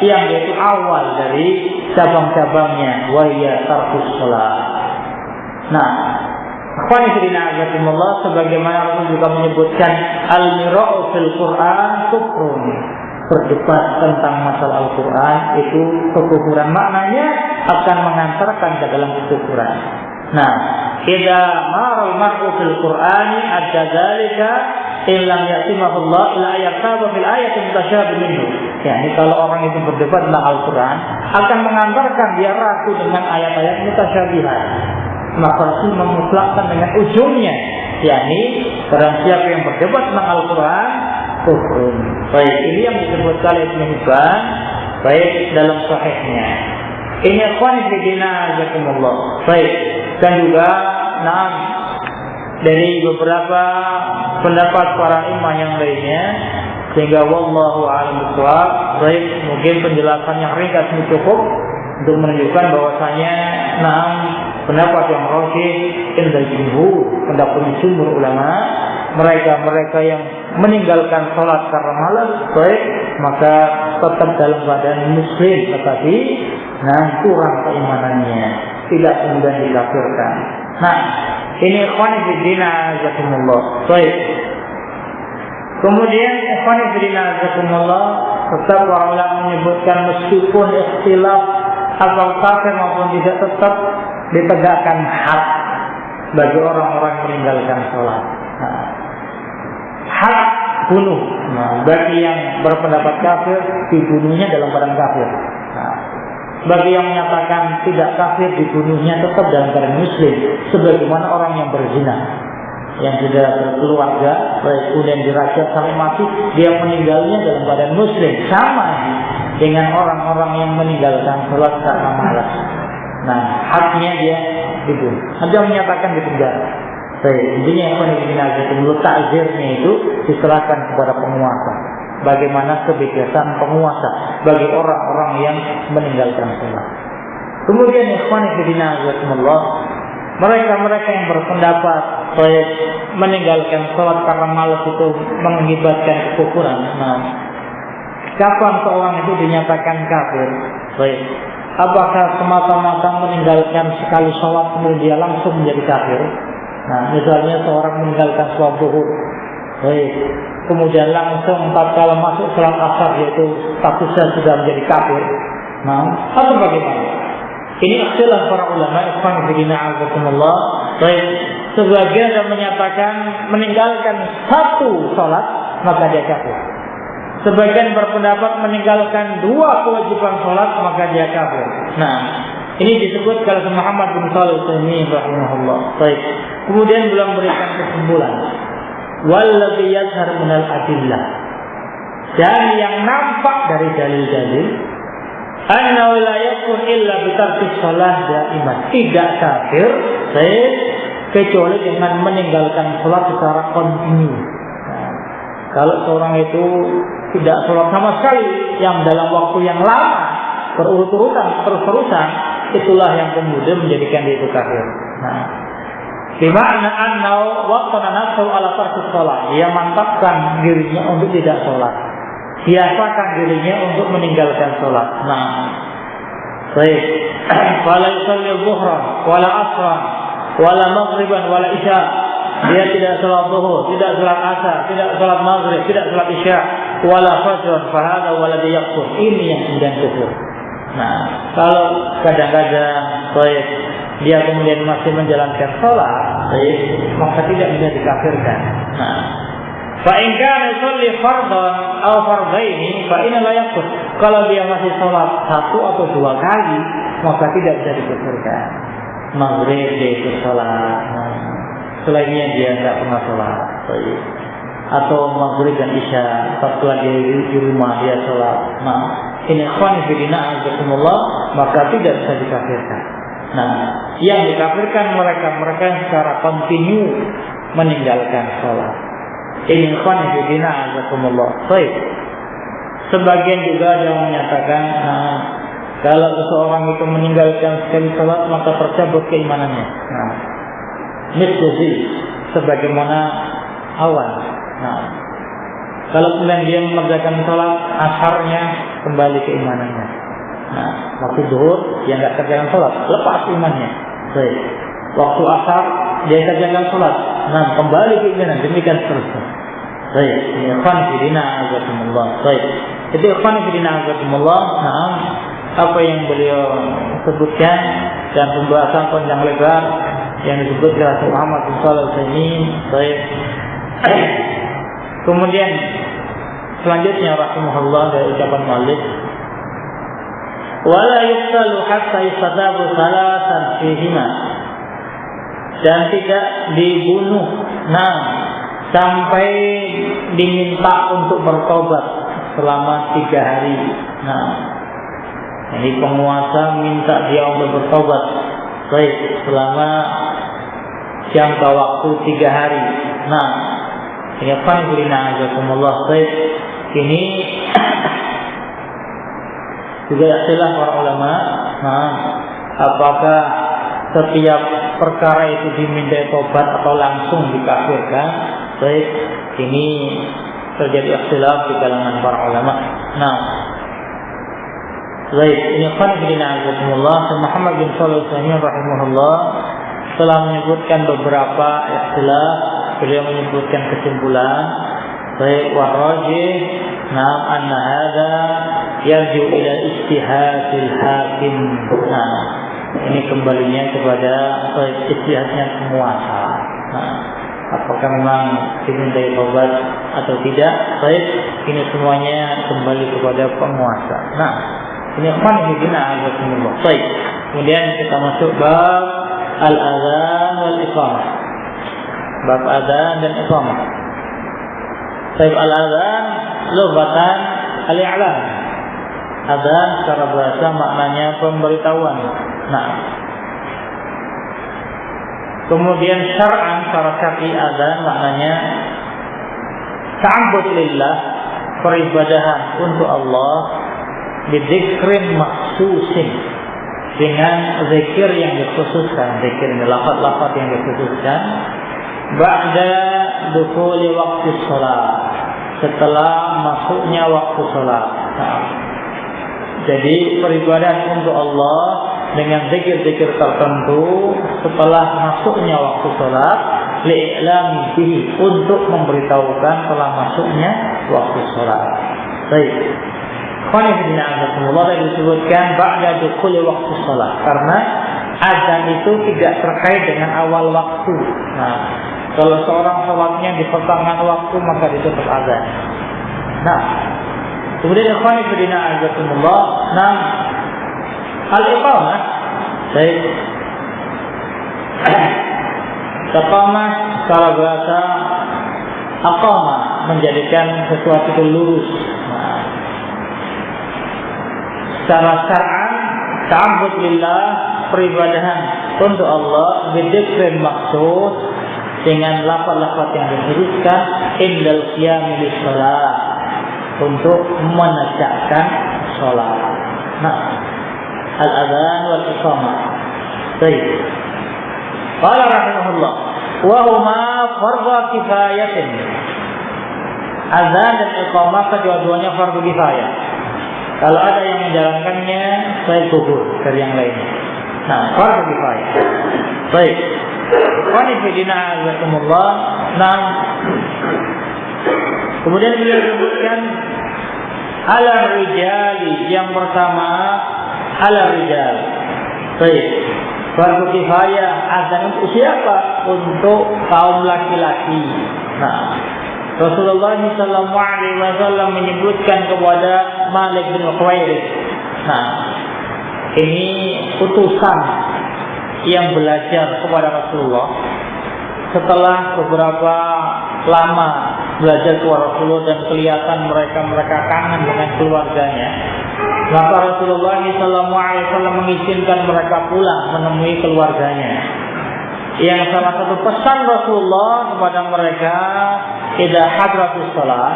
yang yaitu awal dari cabang-cabangnya. Wa ya tarkus shalah. Nah, akhwani fillah azakumullah, sebagaimana Rasul juga menyebutkan al-mira'u fil Qur'an kufrun. Berdebat tentang masalah Al-Quran itu kekufuran, maknanya akan mengantarkan ke dalam kekufuran. Nah, idza maral mar'u fil Qur'ani adda dzalika illam yatimahullah ila ayataba fil ayati mutasyabih minhu. Yani kalau orang itu berdebat tentang Al-Quran akan mengantarkan dia ragu dengan ayat-ayat mutasyabihat. Maka Rasul memutlakkan dengan ujungnya, yakni barang siapa yang berdebat tentang Al-Quran kufrun. Baik, ini yang disebut oleh Ibnu Hibban baik dalam sahihnya. Ini ikhwan fillah jazakumullah. Baik, dan juga dari beberapa pendapat para imam yang lainnya, sehingga wallahu a'lam bishawab. Baik, mungkin penjelasan yang ringkas ini cukup. untuk menunjukkan bahwasanya pendapat yang rajih indal jumhur, pendapat jumhur ulama, mereka yang meninggalkan sholat karena malas, baik maka tetap dalam keadaan muslim, tetapi kurang keimanannya, tidak kemudian dikafirkan. Ini ikhwani fillah jazakumullah. Baik. Kemudian ikhwani fillah jazakumullah, tetap para ulama menyebutkan meskipun ikhtilaf apakah kafir maupun tidak, tetap ditegakkan had bagi orang-orang yang meninggalkan sholat. Had bunuh. Bagi yang berpendapat kafir, dibunuhnya dalam keadaan kafir. Bagi yang menyatakan tidak kafir, dibunuhnya tetap dalam keadaan muslim, sebagaimana orang yang berzina, yang sudah berkeluarga, baik kemudian dirajam sampai mati, dia meninggalnya dalam keadaan muslim, sama dengan orang-orang yang meninggalkan sholat karena malas. Haknya dia dibunuh. Ada menyatakan di penjara. Intinya yang takzirnya itu diserahkan kepada penguasa. Bagaimana kebebasan penguasa bagi orang-orang yang meninggalkan sholat. Kemudian ikhwani fillah, mereka yang berpendapat meninggalkan sholat karena malas itu mengakibatkan kekufuran. Kapan seorang itu dinyatakan kafir? Apakah semata-mata meninggalkan sekali sholat kemudian dia langsung menjadi kafir? Misalnya seorang meninggalkan sholat zuhur, kemudian langsung tatkala masuk sholat asar yaitu statusnya sudah menjadi kafir, atau bagaimana? Ini ikhtilaf para ulama. Ikhwan fillah azakumullah. Sebagian yang menyatakan meninggalkan satu sholat maka dia kafir. Sebagian berpendapat meninggalkan dua kewajiban sholat maka dia kafir. Ini disebut kalau Muhammad bin Shalih Al-Utsaimin rahimahullah. Kemudian belum berikan kesimpulan. Walladzi yazhar minal adillah, dan yang nampak dari dalil-dalil, annahu la yakun illa bi tarki shalah daiman, tidak kafir kecuali dengan meninggalkan salat secara kontinu. Kalau seorang itu tidak salat sama sekali yang dalam waktu yang lama berurut-urutan terus-terusan, itulah yang kemudian menjadikan dia itu kafir. Bima'na annahu waqtana nafsu ala tarki shalah, dia mantapkan dirinya untuk tidak salat, biasakan dirinya untuk meninggalkan salat. Fala yusalli dhuhran wala asran wala maghriban wala isya, dia tidak salat zuhur, tidak salat asar, tidak salat maghrib, tidak salat isya, wala fajr, fa hada walladhi yakfur, ini yang kemudian kufur. Kalau kadang-kadang dia kemudian masih menjalankan sholat, maka tidak bisa dikafirkan. Fa in kana yusalli fardhan aw fardhaini fa inna la yakfur. Kalau dia masih sholat satu atau dua kali, maka tidak bisa dikafirkan. Maghrib dia itu sholat, selainnya dia tidak pernah sholat. Atau maghrib dan isya, setelah dia di rumah dia sholat. Ini ikhwani fillah azakumullah, maka tidak bisa dikafirkan. Yang dikafirkan mereka yang secara kontinu meninggalkan sholat. Ini ikhwan fillah azakumullah. Sebagian juga yang menyatakan kalau seseorang itu meninggalkan sekali sholat maka tercabut keimanannya. Misli sebagaimana awan. Kalau kemudian dia mengerjakan sholat asarnya, kembali keimanannya. Waktu zuhur dia enggak kerjakan sholat, lepas imannya. Waktu asar dia kerjakan sholat, kembali keimanan, demikian seterusnya. Ikhwan fillah azakumullah. Jadi ikhwan fillah azakumullah, apa yang beliau sebutkan dan pembahasan panjang lebar yang disebutkan oleh Muhammad bin Shalih Al-Utsaimin. Kemudian selanjutnya rahimahullah dari ucapan Malik, wala yuqtalu hatta yustadabu salasan fihima, dan tidak dibunuh sampai diminta untuk bertobat selama 3 hari. Jadi penguasa minta dia untuk bertobat selama jangka waktu 3 hari. Ini apa yang azakumullah. Ini juga istilah para ulama Nah, apakah setiap perkara itu dimintai tobat atau langsung dikafirkan? Baik, ini terjadi ikhtilaf di kalangan para ulama. Nah, baik, ini qanifidina azakumullah. Muhammad bin Shalih Al-Utsaimin rahimahullah telah menyebutkan beberapa ikhtilaf. Beliau menyebutkan kesimpulan. Baik, wa rajih na'am anna hadza yarju ila ijtihadil hakim. Nah, ini kembalinya kepada ijtihadnya penguasa. Nah, apakah memang dimintai taubat atau tidak? Baik, ini semuanya kembali kepada penguasa. Nah, ini qanifidina azakumullah. Baik, kemudian kita masuk bab al-adzan wal iqamah. Bab adzan dan iqamah. Baik, al-adzan lughatan al-i'lam. Adzan secara bahasa maknanya pemberitahuan. Nah, kemudian syar'an secara syar'i adzan maknanya ta'abbud lillah, peribadahan untuk Allah bidzikrin maksusin, dengan zikir yang dikhususkan, zikir lafaz-lafaz yang dikhususkan ba'da dukhuli waktu sholat, setelah masuknya waktu sholat. Nah, jadi peribadahan untuk Allah dengan zikir-zikir tertentu setelah masuknya waktu sholat, li'ilami bihi, untuk memberitahukan telah masuknya waktu sholat. Baik, qanifidina azakumullah, yang disebutkan ba'da dukhuli waktu sholat karena azan itu tidak terkait dengan awal waktu. Nah, kalau seorang sholatnya di pertengahan waktu maka disebut azan. Nah, kemudian qanifidina azakumullah, nah, al-iqamah. Baik, iqamah secara bahasa aqama, menjadikan sesuatu itu lurus. Nah, secara syar'an ta'abbud lillah, peribadahan untuk Allah bidzikrin maksud, dengan lafaz-lafaz yang dikhususkan indal qiyami lis shalah, untuk menegakkan salat. Nah, al-adzan wal iqamah. Baik. Qala rahimahullah, wa huma fardhu kifayatin. Azan dan iqamah kedua-duanya fardu kifayah. Kalau ada yang menjalankannya, saya gugur dari yang lainnya. Nah, fardu kifayah. Baik. Qanifidina azakumullah. Nah, kemudian beliau sebutkan ala rijali, yang pertama ala rijal. Baik, fardu kifayah azan untuk siapa? Untuk kaum laki-laki. Nah, Rasulullah SAW menyebutkan kepada Malik bin Khuwairith. Nah, ini utusan yang belajar kepada Rasulullah setelah beberapa lama belajar kepada Rasulullah dan kelihatan mereka kangen dengan keluarganya. Maka Rasulullah SAW mengizinkan mereka pulang menemui keluarganya. Yang salah satu pesan Rasulullah kepada mereka, idza hadratus shalah,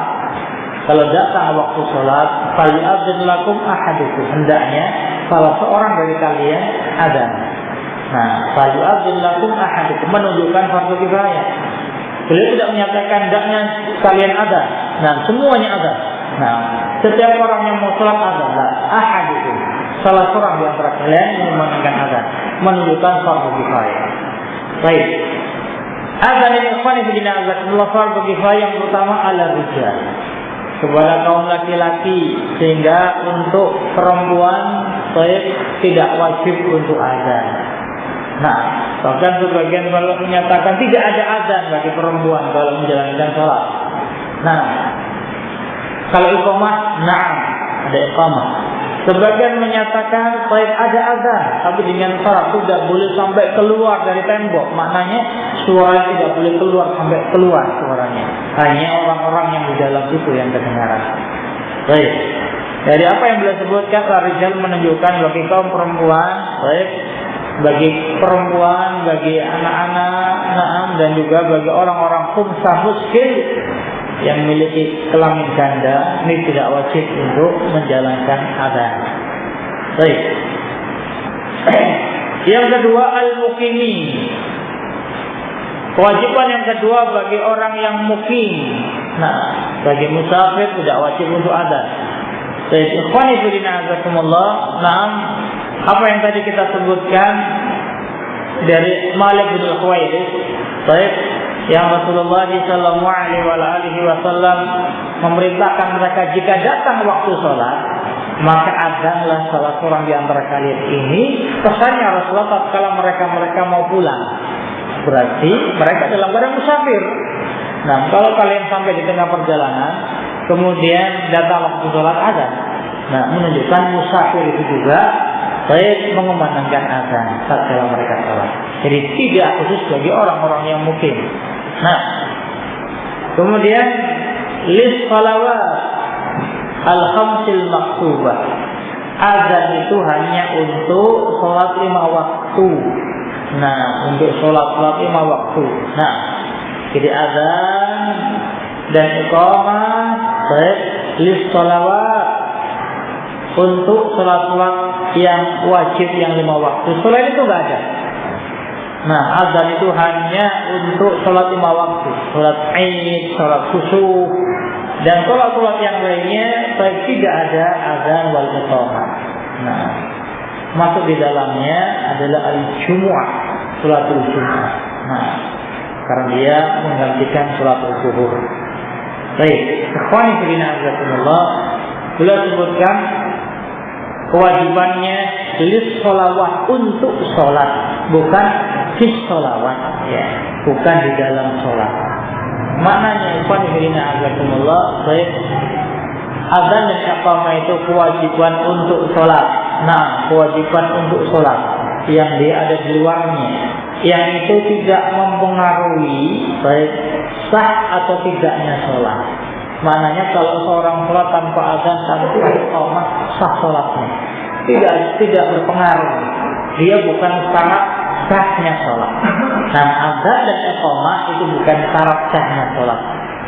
kalau datang waktu salat, falyu'adzin lakum ahadukum, hendaknya salah seorang dari kalian adzan. Nah, falyu'adzin lakum ahadukum menunjukkan fardu kifayah. Beliau tidak menyatakan hendaknya kalian adzan. Nah, semuanya adzan. Nah, setiap orang yang mau salat adzan, ahadukum, salah seorang di antara kalian yang memandangkan adzan, menunjukkan fardu kifayah. Baik. Azan ini qanifidina azakumullah, fardu kifayah yang pertama ala rijal, kepada kaum laki-laki, sehingga untuk perempuan tidak wajib untuk azan. Nah, bahkan sebagian ulama menyatakan tidak ada azan bagi perempuan kalau menjalankan salat. Nah, kalau iqamah, na'am, ada iqamah. Sebagian menyatakan ada azan, tapi dengan syarat tidak boleh sampai keluar dari tembok. Maknanya suara tidak boleh keluar sampai keluar suaranya. Hanya orang-orang yang di dalam itu yang kedengaran. Baik. Dari apa yang beliau sebutkan, rijal menunjukkan bagi kaum perempuan, baik, bagi perempuan, bagi anak-anak, naam, dan juga bagi orang-orang khumsah miskin yang memiliki kelamin ganda, ini tidak wajib untuk menjalankan adzan. Baik. Yang kedua, al-muqimin. Kewajiban yang kedua bagi orang yang mukim. Nah, bagi musafir tidak wajib untuk adzan. Baik, ikhwani fillah azakumullah. Nah, apa yang tadi kita sebutkan dari Malik bin Al-Khuwairis, baik, yang Rasulullah sallallahu alaihi wasallam memerintahkan mereka jika datang waktu sholat, maka adzanlah salah seorang di antara kalian ini. Pesannya Rasulullah tatkala mereka mau pulang, berarti mereka dalam keadaan musafir. Nah, kalau kalian sampai di tengah perjalanan, kemudian datang waktu sholat adzan, nah menunjukkan musafir itu juga baik mengumandangkan adzan tatkala mereka sholat. Jadi tidak khusus bagi orang-orang yang mukim. Nah, kemudian lis salawat al-khamsil maktubah. Adzan itu hanya untuk sholat 5 waktu. Nah, untuk sholat 5 waktu. Nah, jadi adzan dan iqamah baik lis salawat untuk sholat-sholat yang wajib yang 5 waktu. Selain itu enggak ada. Nah, azan itu hanya untuk sholat 5 waktu, sholat Id, sholat khusyuk, dan sholat-sholat yang lainnya tidak ada azan wal iqamah. Nah, masuk di dalamnya adalah al-Jumu'ah, sholatul Jumu'ah. Nah, karena dia menggantikan sholatul zuhur. Baik, ikhwani fillah azakumullah, beliau sebutkan kewajibannya lis sholawat untuk sholat, bukan fis sholawat, ya, bukan di dalam sholat. Maknanya ikhwan fillah azakumullah, baik, adzan dan iqamah itu kewajiban untuk sholat. Nah, kewajiban untuk sholat yang dia ada di luarnya, yang itu tidak mempengaruhi baik sah atau tidaknya sholat. Maknanya kalau seorang sholat tanpa adzan, tanpa iqamah, sah sholatnya. Tidak berpengaruh. Dia bukan syarat sahnya sholat. Nah, adzan dan iqamah itu bukan syarat sahnya sholat.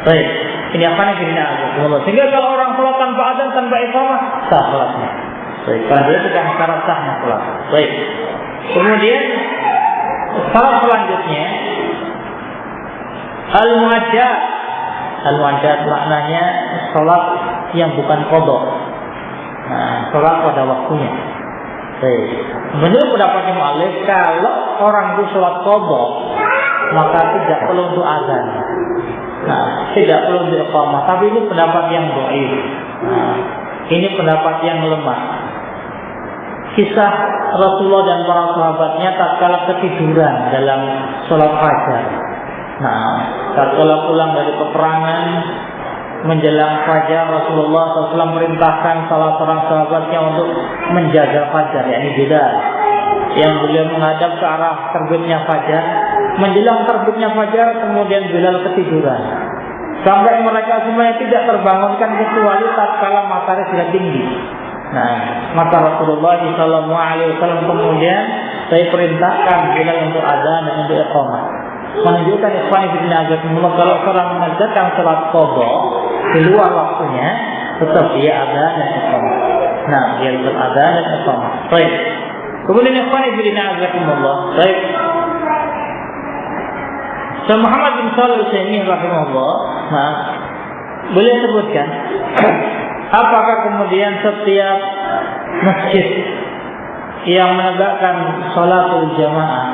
Baik, ini apa nih kita? Sehingga kalau orang sholat tanpa adzan, tanpa iqamah, sah sholatnya. Baik, karena dia bukan syarat sahnya sholat. Baik. Kemudian syarat selanjutnya al-muajjat. Al-muajjat maknanya sholat yang bukan qadha. Nah, sholat pada waktunya. Baik. Menurut pendapat mu'allif, kalau orang itu sholat qadha, maka tidak perlu untuk azan. Nah, tidak perlu untuk iqamah. Tapi ini pendapat yang dhaif. Nah, ini pendapat yang lemah. Kisah Rasulullah dan para sahabatnya tatkala ketiduran dalam sholat fajar. Nah, tatkala pulang dari peperangan menjelang fajar, Rasulullah SAW merintahkan salah seorang sahabatnya untuk menjaga fajar, yakni Bilal, yang beliau menghadap ke arah terbitnya fajar. Menjelang terbitnya fajar, kemudian Bilal ketiduran sampai mereka semuanya tidak terbangunkan kecuali tatkala matahari sudah tinggi. Nah, maka Rasulullah SAW kemudian saya perintahkan Bilal untuk adzan dan untuk iqamah, menunjukkan ikhwan fillah azakumullah, kalau seorang mengerjakan salat qadha di luar waktunya, tetap dia adzan dan iqamah. Nah, dia tetap adzan dan iqamah. Baik. Kemudian ikhwan fillah azakumullah, baik. Syekh Muhammad bin Shalih Al-Utsaimin rahimahullah, nah, beliau sebutkan apakah kemudian setiap masjid yang menegakkan sholatul jamaah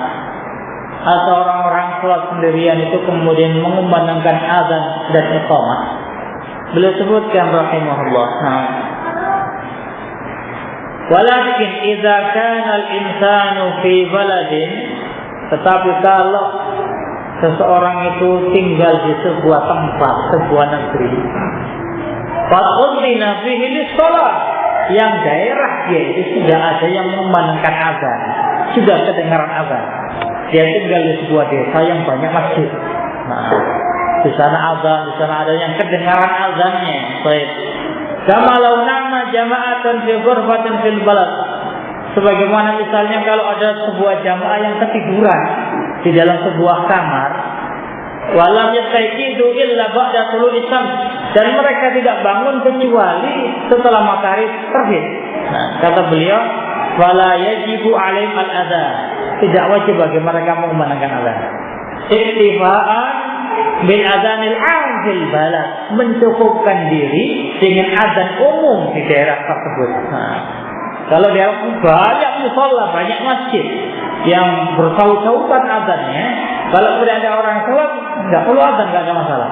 atau orang-orang sholat sendirian itu kemudian mengumandangkan azan dan iqamah? Beliau sebutkan rahimahullah, nah, walakin idza kana al-insanu fi baladin, tetapi kalau seseorang itu tinggal di sebuah tempat, sebuah negeri, fa'udhina fihi lis-shalah, yang daerah dia itu sudah ada yang mengumandangkan azan, sudah kedengaran azan. Dia tinggal di sebuah desa yang banyak masjid. Nah, di sana azan, di sana ada yang kedengaran azannya. Baik. Kama law nama jama'atan fi ghurfatin fil balad. Sebagaimana misalnya kalau ada sebuah jamaah yang ketiduran di dalam sebuah kamar, walam yastayqidu illa ba'da tulu'i syams, dan mereka tidak bangun kecuali setelah matahari terbit. Nah, kata beliau, Fala yajibu 'alaihim al-adzan. Tidak wajib bagi mereka mengumandangkan azan. Iktifa'an bil adzanil 'am fil balad, mencukupkan diri dengan azan umum di daerah tersebut. Nah, kalau daerah banyak musholla, banyak masjid yang bersaut-sautan azannya, kalau tidak ada orang sholat, nggak perlu azan, nggak ada masalah.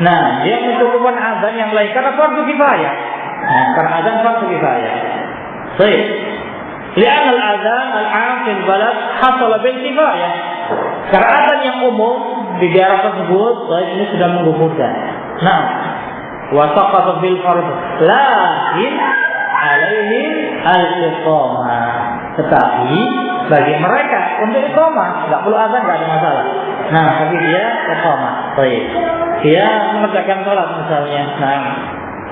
Nah, dia mencukupkan azan yang lain karena fardu kifayah. Nah, karena azan fardu kifayah. Baik. Lian al-azan al-'am fil balad hasala bil kifayah. Karena azan yang umum di daerah tersebut, ini sudah menggugurkan. Nah, wa saqata bil fard. Lakin alaihim al-iqamah. Tetapi bagi mereka untuk iqamah enggak perlu azan, enggak ada masalah. Nah, tapi dia iqamah. Baik. Dia mengerjakan salat misalnya. Nah,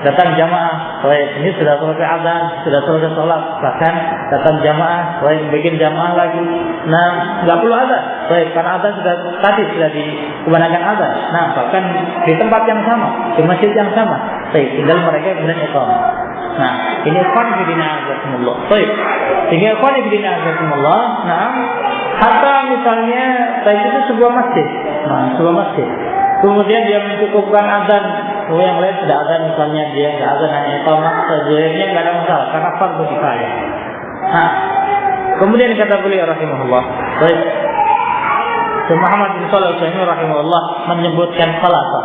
datang jamaah, baik, ini sudah selesai azan, sudah selesai sholat, bahkan datang jamaah, baik, bikin jamaah lagi. Nah, nggak perlu azan, baik, karena azan sudah dikebanyakan azan. Nah, bahkan di tempat yang sama, di masjid yang sama, baik, tinggal mereka kemudian iqamah. Nah, ini ikhwan fillah azakumullah. Baik, ini ikhwan fillah azakumullah. Nah, hatta misalnya, baik itu sebuah masjid, nah, sebuah masjid. Kemudian dia mencukupkan azan, yang lain tidak azan, misalnya dia nggak azan hanya iqamah, sebenarnya nggak ada masalah karena fardu kifayah. Nah, kemudian kata beliau rahimahullah, baik, Muhammad bin Shalih Al-Utsaimin rahimahullah menyebutkan salasah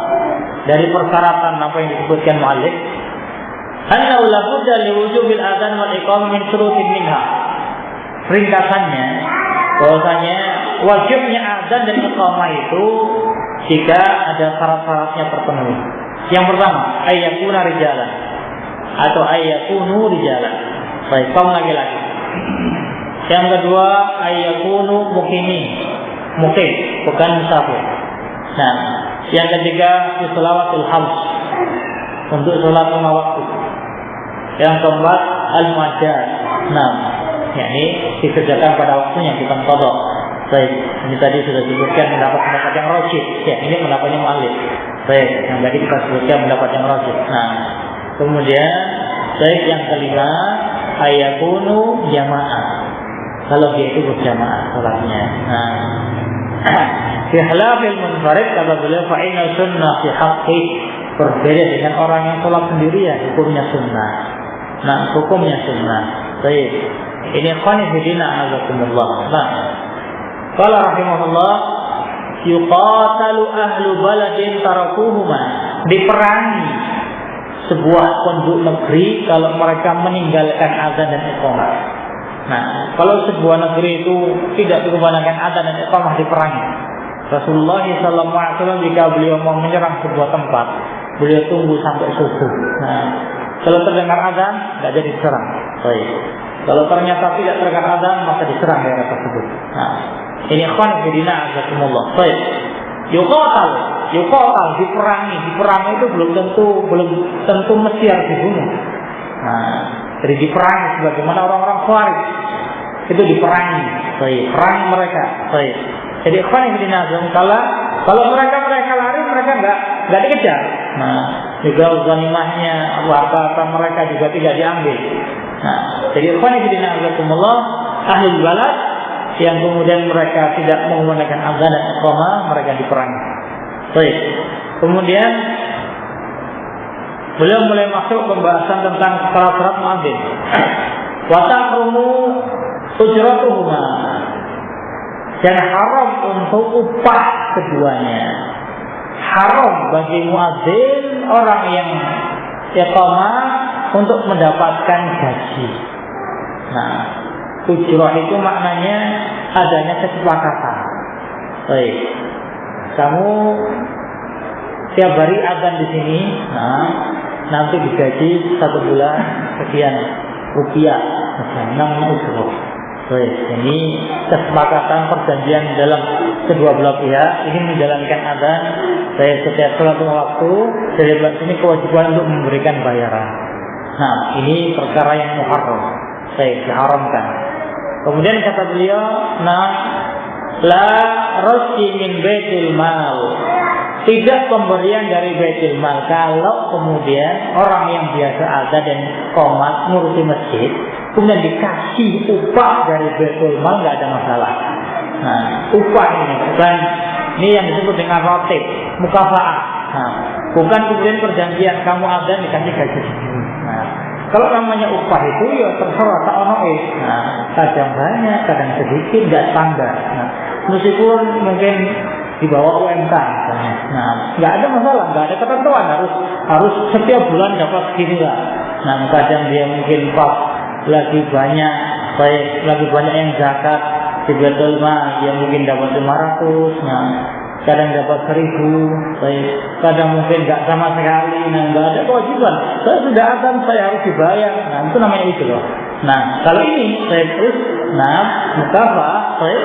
dari persyaratan apa yang disebutkan muallif, anna la budda li wujubil adzan wal iqamah min syurutin minha. Ringkasannya, bahwasanya wajibnya adzan dan iqamah itu jika ada syarat-syaratnya terpenuhi. Yang pertama, ayyakuna rijalan atau ayyakunu rijalan. Baik, kaum laki-laki. Yang kedua, ayyakunu muqimin. Muqim, bukan musafir. Nah, yang ketiga, shalawatul khams, untuk salat lima waktu. Yang keempat, al-muajjal. Nah, yakni dikerjakan pada waktunya, bukan qada. Baik, ini tadi sudah disebutkan pendapat yang rajih. Ya, ini pendapatnya muallif. Baik, yang tadi kita sebutkan pendapat yang rajih. Nah, kemudian baik yang kelima, ayakunu jamaah. Kalau dia itu berjamaah salatnya. Nah, fi halafil munfarid kata beliau fa inna sunnah fi haqqi, berbeda dengan orang yang salat sendirian, hukumnya sunnah. Nah, hukumnya sunnah. Baik. Ini khani bidina azakumullah. Nah, qala rahimahullah, yuqatalu ahlu baladin tarakuhuma, diperangi sebuah penduduk negeri kalau mereka meninggalkan azan dan iqamah. Nah, kalau sebuah negeri itu tidak dikumandangkan azan dan iqamah, diperangi. Rasulullah SAW jika beliau mau menyerang sebuah tempat, beliau tunggu sampai subuh. Nah, kalau terdengar azan, tidak jadi diserang. Baik. Kalau ternyata tidak terdengar azan, maka diserang daerah tersebut. Nah, ini ikhwan fillah azakumullah. Baik. Yuqatal, diperangi itu belum tentu mesti harus dibunuh. Nah, jadi diperangi sebagaimana orang-orang Khawarij itu diperangi. Baik, perang mereka. Baik. Jadi ikhwan fillah azakumullah, kalau mereka lari, mereka enggak dikejar. Nah, juga ghanimahnya, harta mereka juga tidak diambil. Nah, jadi ikhwan fillah azakumullah, ahli balad yang kemudian mereka tidak menggunakan azan dan iqamah, mereka diperangi. Baik. Kemudian beliau mulai masuk pembahasan tentang syarat-syarat muadzin. Wa tahrumu ujratuhuma, dan haram untuk upah keduanya. Haram bagi muadzin, orang yang iqamah, untuk mendapatkan gaji. Nah, ujrah itu maknanya adanya kesepakatan. Baik, kamu tiap hari azan di sini, nah nanti digaji 1 bulan sekian rupiah, namanya ujrah. Baik, ini kesepakatan perjanjian dalam kedua belah pihak. Ini menjalankan azan, saya setiap sholat waktu, dari sini kewajiban untuk memberikan bayaran. Nah, ini perkara yang muharram, saya diharamkan. Kemudian kata beliau, nah, la rasi min baitil mal, tidak pemberian dari baitil mal. Kalau kemudian orang yang biasa azan dan qomat ngurusi masjid, kemudian dikasih upah dari Baitul Mal, nggak ada masalah. Nah, upah ini bukan ini yang disebut dengan rotib, mukafaah. Nah, bukan kemudian perjanjian kamu azan dikasih gaji. Nah, kalau namanya upah itu ya terserah tak ono. Nah, kadang banyak, kadang sedikit, nggak standar. Nah, meskipun mungkin di bawah UMK misalnya. Nah, nggak ada masalah, nggak ada ketentuan harus setiap bulan dapat segini lah. Nah, kadang dia mungkin pas lagi banyak yang zakat di Baitul Mal, dia mungkin dapat 500. Nah, kadang dapat 1000, kadang mungkin nggak sama sekali. Nah, nggak ada kewajiban. Saya sudah azan, saya harus dibayar. Nah, itu namanya itu loh. Nah, kalau ini saya terus, mukafah, saya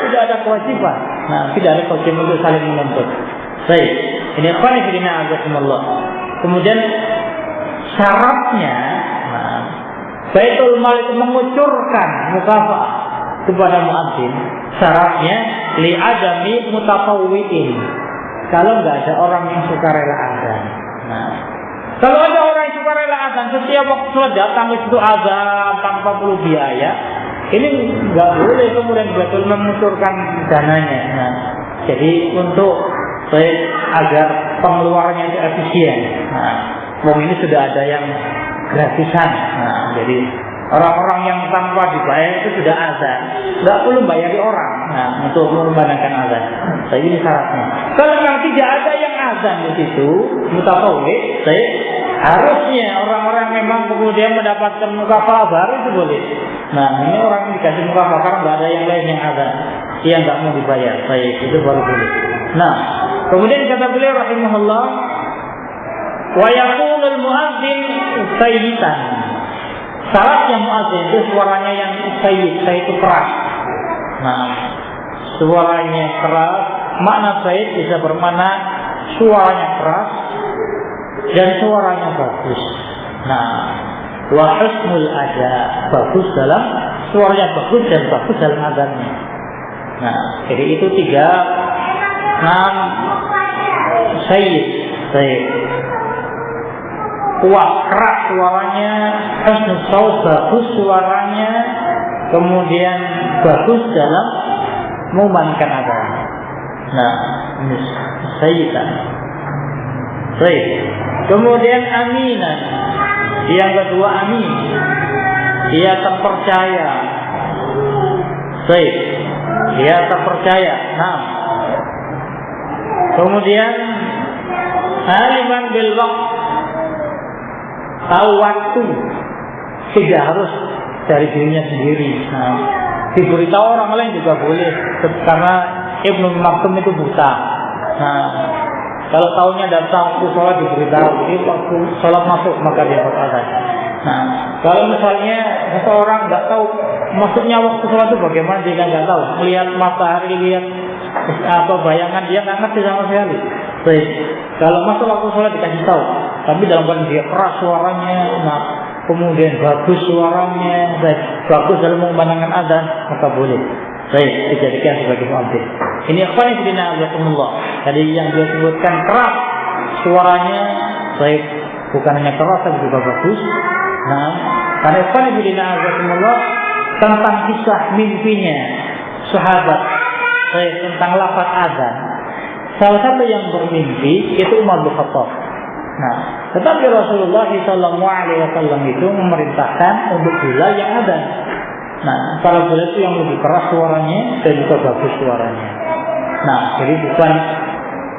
tidak ada kewajiban. Nah, tidak ada kewajiban untuk saling menuntut. Baik, ini apa nih firman Allah. Kemudian syaratnya, Baitul Mal itu mengucurkan mukafah kepada muadzin. Syaratnya li'adami mutatawwi'in. Kalau nggak ada orang yang sukarela azan. Nah, kalau ada orang yang sukarela azan, setiap waktu sholat datang itu azan tanpa perlu biaya, ini nggak boleh kemudian Baitul Mal mengucurkan dananya. Nah, jadi untuk agar pengeluarannya itu efisien. Nah, ini sudah ada yang gratisan. Nah, jadi orang-orang yang tanpa dibayar itu sudah azan, nggak perlu bayari orang. Nah, untuk mengumandangkan azan. Jadi ini syaratnya. Kalau memang tidak ada yang azan di situ, mutatawwi, harusnya orang-orang memang kemudian mendapatkan mukafah baru itu boleh. Nah, ini orang yang dikasih mukafah karena nggak ada yang lain yang azan, yang nggak mau dibayar. Baik, itu baru boleh. Nah, kemudian kata beliau rahimahullah, wa yakunul muadzin sayyidan. Syaratnya muadzin itu suaranya yang sayyid itu keras. Nah, suaranya keras, makna sayyid bisa bermakna suaranya keras dan suaranya bagus. Nah, wa husnul ada, bagus dalam suaranya, bagus dan bagus dalam adanya. Nah, jadi itu 3 sayyid. Kuat, keras suaranya, husnul saut, bagus suaranya, kemudian bagus dalam mengumandangkan azan. Nah, ini sayyidan. Baik. Kemudian aminan. Yang kedua amin. Dia terpercaya. Baik. Dia terpercaya. Nah. Kemudian aliman bil waqt. Tahu waktu, tidak harus dari dirinya sendiri. Nah, diberitahu orang lain juga boleh, karena Ibnu Maktum itu buta. Nah, kalau tahunya datang waktu sholat diberitahu, jadi waktu sholat masuk maka dia berazan. Nah, kalau misalnya seseorang nggak tahu maksudnya waktu sholat itu bagaimana, dia nggak tahu, melihat matahari, lihat apa bayangan, dia nggak ngerti sama sekali. Baik, kalau masuk waktu sholat dikasih tahu, tapi dalam keadaan dia keras suaranya, nah, kemudian bagus suaranya, baik, bagus dalam mengumandangkan azan, maka boleh. Baik, dijadikan sebagai muadzin. Ini ikhwan fillah azakumullah. Jadi yang dia sebutkan keras suaranya, baik, bukan hanya keras tapi juga bagus. Nah, karena ikhwan fillah azakumullah tentang kisah mimpinya sahabat, baik, tentang lafaz azan. Salah satu yang bermimpi itu Umar bin Khattab. Nah, tetapi Rasulullah SAW itu memerintahkan untuk Bilal yang azan. Nah, kalau Bilal itu yang lebih keras suaranya dan juga bagus suaranya. Nah, jadi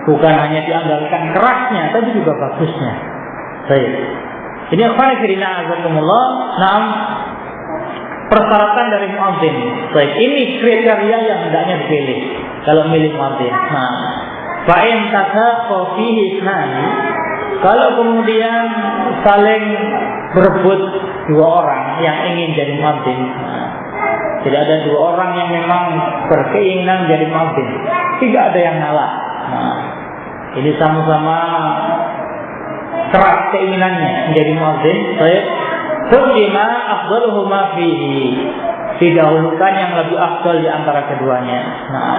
bukan hanya diandalkan kerasnya, tapi juga bagusnya. Baik. Ini akhwani fillah azakumullah. Nah, persyaratan dari muadzin. Baik, ini kriteria yang hendaknya dipilih kalau milih muadzin. Nah, fa'in tasaqqa fihi ithnani, kalau kemudian saling berebut 2 orang yang ingin jadi muadzin. Nah, tidak ada 2 orang yang memang berkeinginan jadi muadzin, tidak ada yang ngalah. Nah, ini sama-sama keras keinginannya menjadi muadzin. Baik, Qudima afdaluhuma fihi, didahulukan yang lebih afdal di antara keduanya. Nah,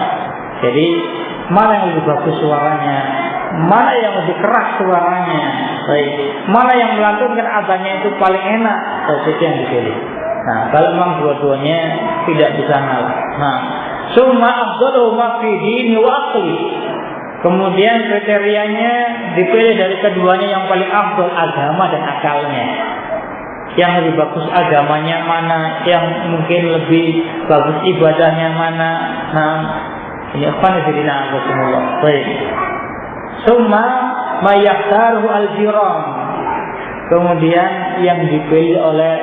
jadi mana yang lebih bagus suaranya, mana yang lebih keras suaranya, baik, mana yang melantunkan azannya itu paling enak, itu yang dipilih. Nah, kalau memang dua-duanya tidak bisa ngalah. Nah, summa afdalu ma fi dini wa aqli. Kemudian kriterianya dipilih dari keduanya yang paling afdal, agama dan akalnya. Yang lebih bagus agamanya mana, yang mungkin lebih bagus ibadahnya mana. Nah, ini ikhwanifidina azakumullah. Baik. Summa ma yaktaruhu al-jiran. Kemudian yang dipilih oleh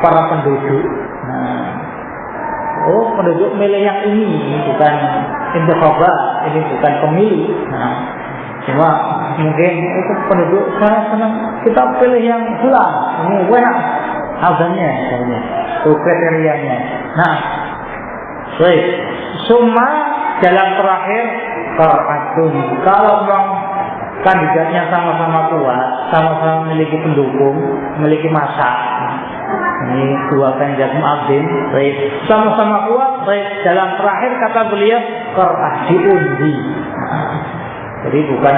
para penduduk. Nah, penduduk milih yang ini, bukan intikhabat, ini bukan pemilu. Nah, cuma mungkin itu penduduk saya senang kita pilih yang fulan, ini enak azannya, misalnya itu kriterianya. Nah, baik. Summa jalan terakhir qaraatun. Kalau memang kandidatnya sama-sama kuat, sama-sama memiliki pendukung, memiliki massa. Ini dua kandidat muadzin, baik, sama-sama kuat, baik. Dalam terakhir kata beliau qaraat diundi. Nah, jadi bukan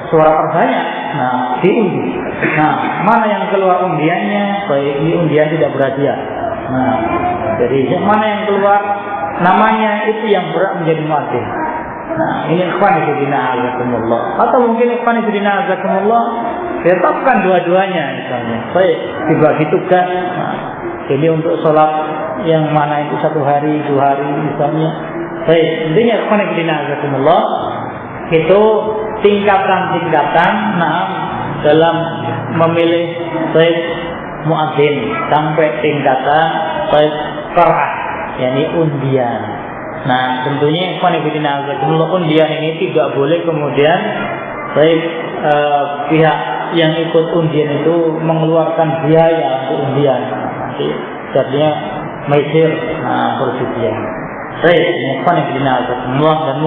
suara terbanyak. Nah, diundi. Nah, mana yang keluar undiannya, baik, ini undian tidak berhadiah. Nah, jadi mana yang keluar namanya itu yang berat menjadi muadzin. Nah, ini ikhwanifidina azakumullah. Atau mungkin ikhwanifidina azakumullah tetapkan dua-duanya misalnya. Baik, dibagi tugas. Nah, jadi untuk sholat yang mana itu 1 hari, 2 hari misalnya. Baik, intinya ikhwanifidina azakumullah itu tingkatan-tingkatan. Nah, dalam memilih baik muadzin sampai tingkatan baik qaraah, yakni undian. Nah, tentunya ikhwanifidina azakumullah, undian ini tidak boleh kemudian baik pihak yang ikut undian itu mengeluarkan biaya untuk undian. Nanti jadinya maisir, perjudian. Baik, ikhwanifidina azakumullah, dan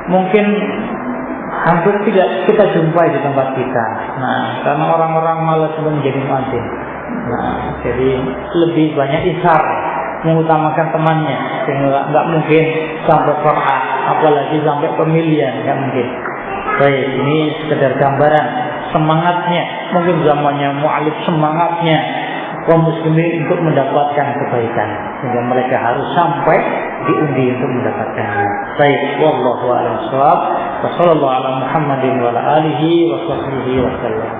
mungkin hampir tidak kita jumpai di tempat kita. Nah, karena orang-orang malas menjadi muadzin. Nah, jadi lebih banyak isar, mengutamakan temannya, sehingga nggak mungkin sampai qaraat, apalagi sampai pemilihan, nggak mungkin. Baik, ini sekedar gambaran semangatnya, mungkin zamannya mu'alif, semangatnya kaum muslimin untuk mendapatkan kebaikan, sehingga mereka harus sampai diundi untuk mendapatkannya. Baik, wallahu a'lam bishawab. Wa sallallahu ala Muhammadin wa ala alihi wa sahbihi wa sallam.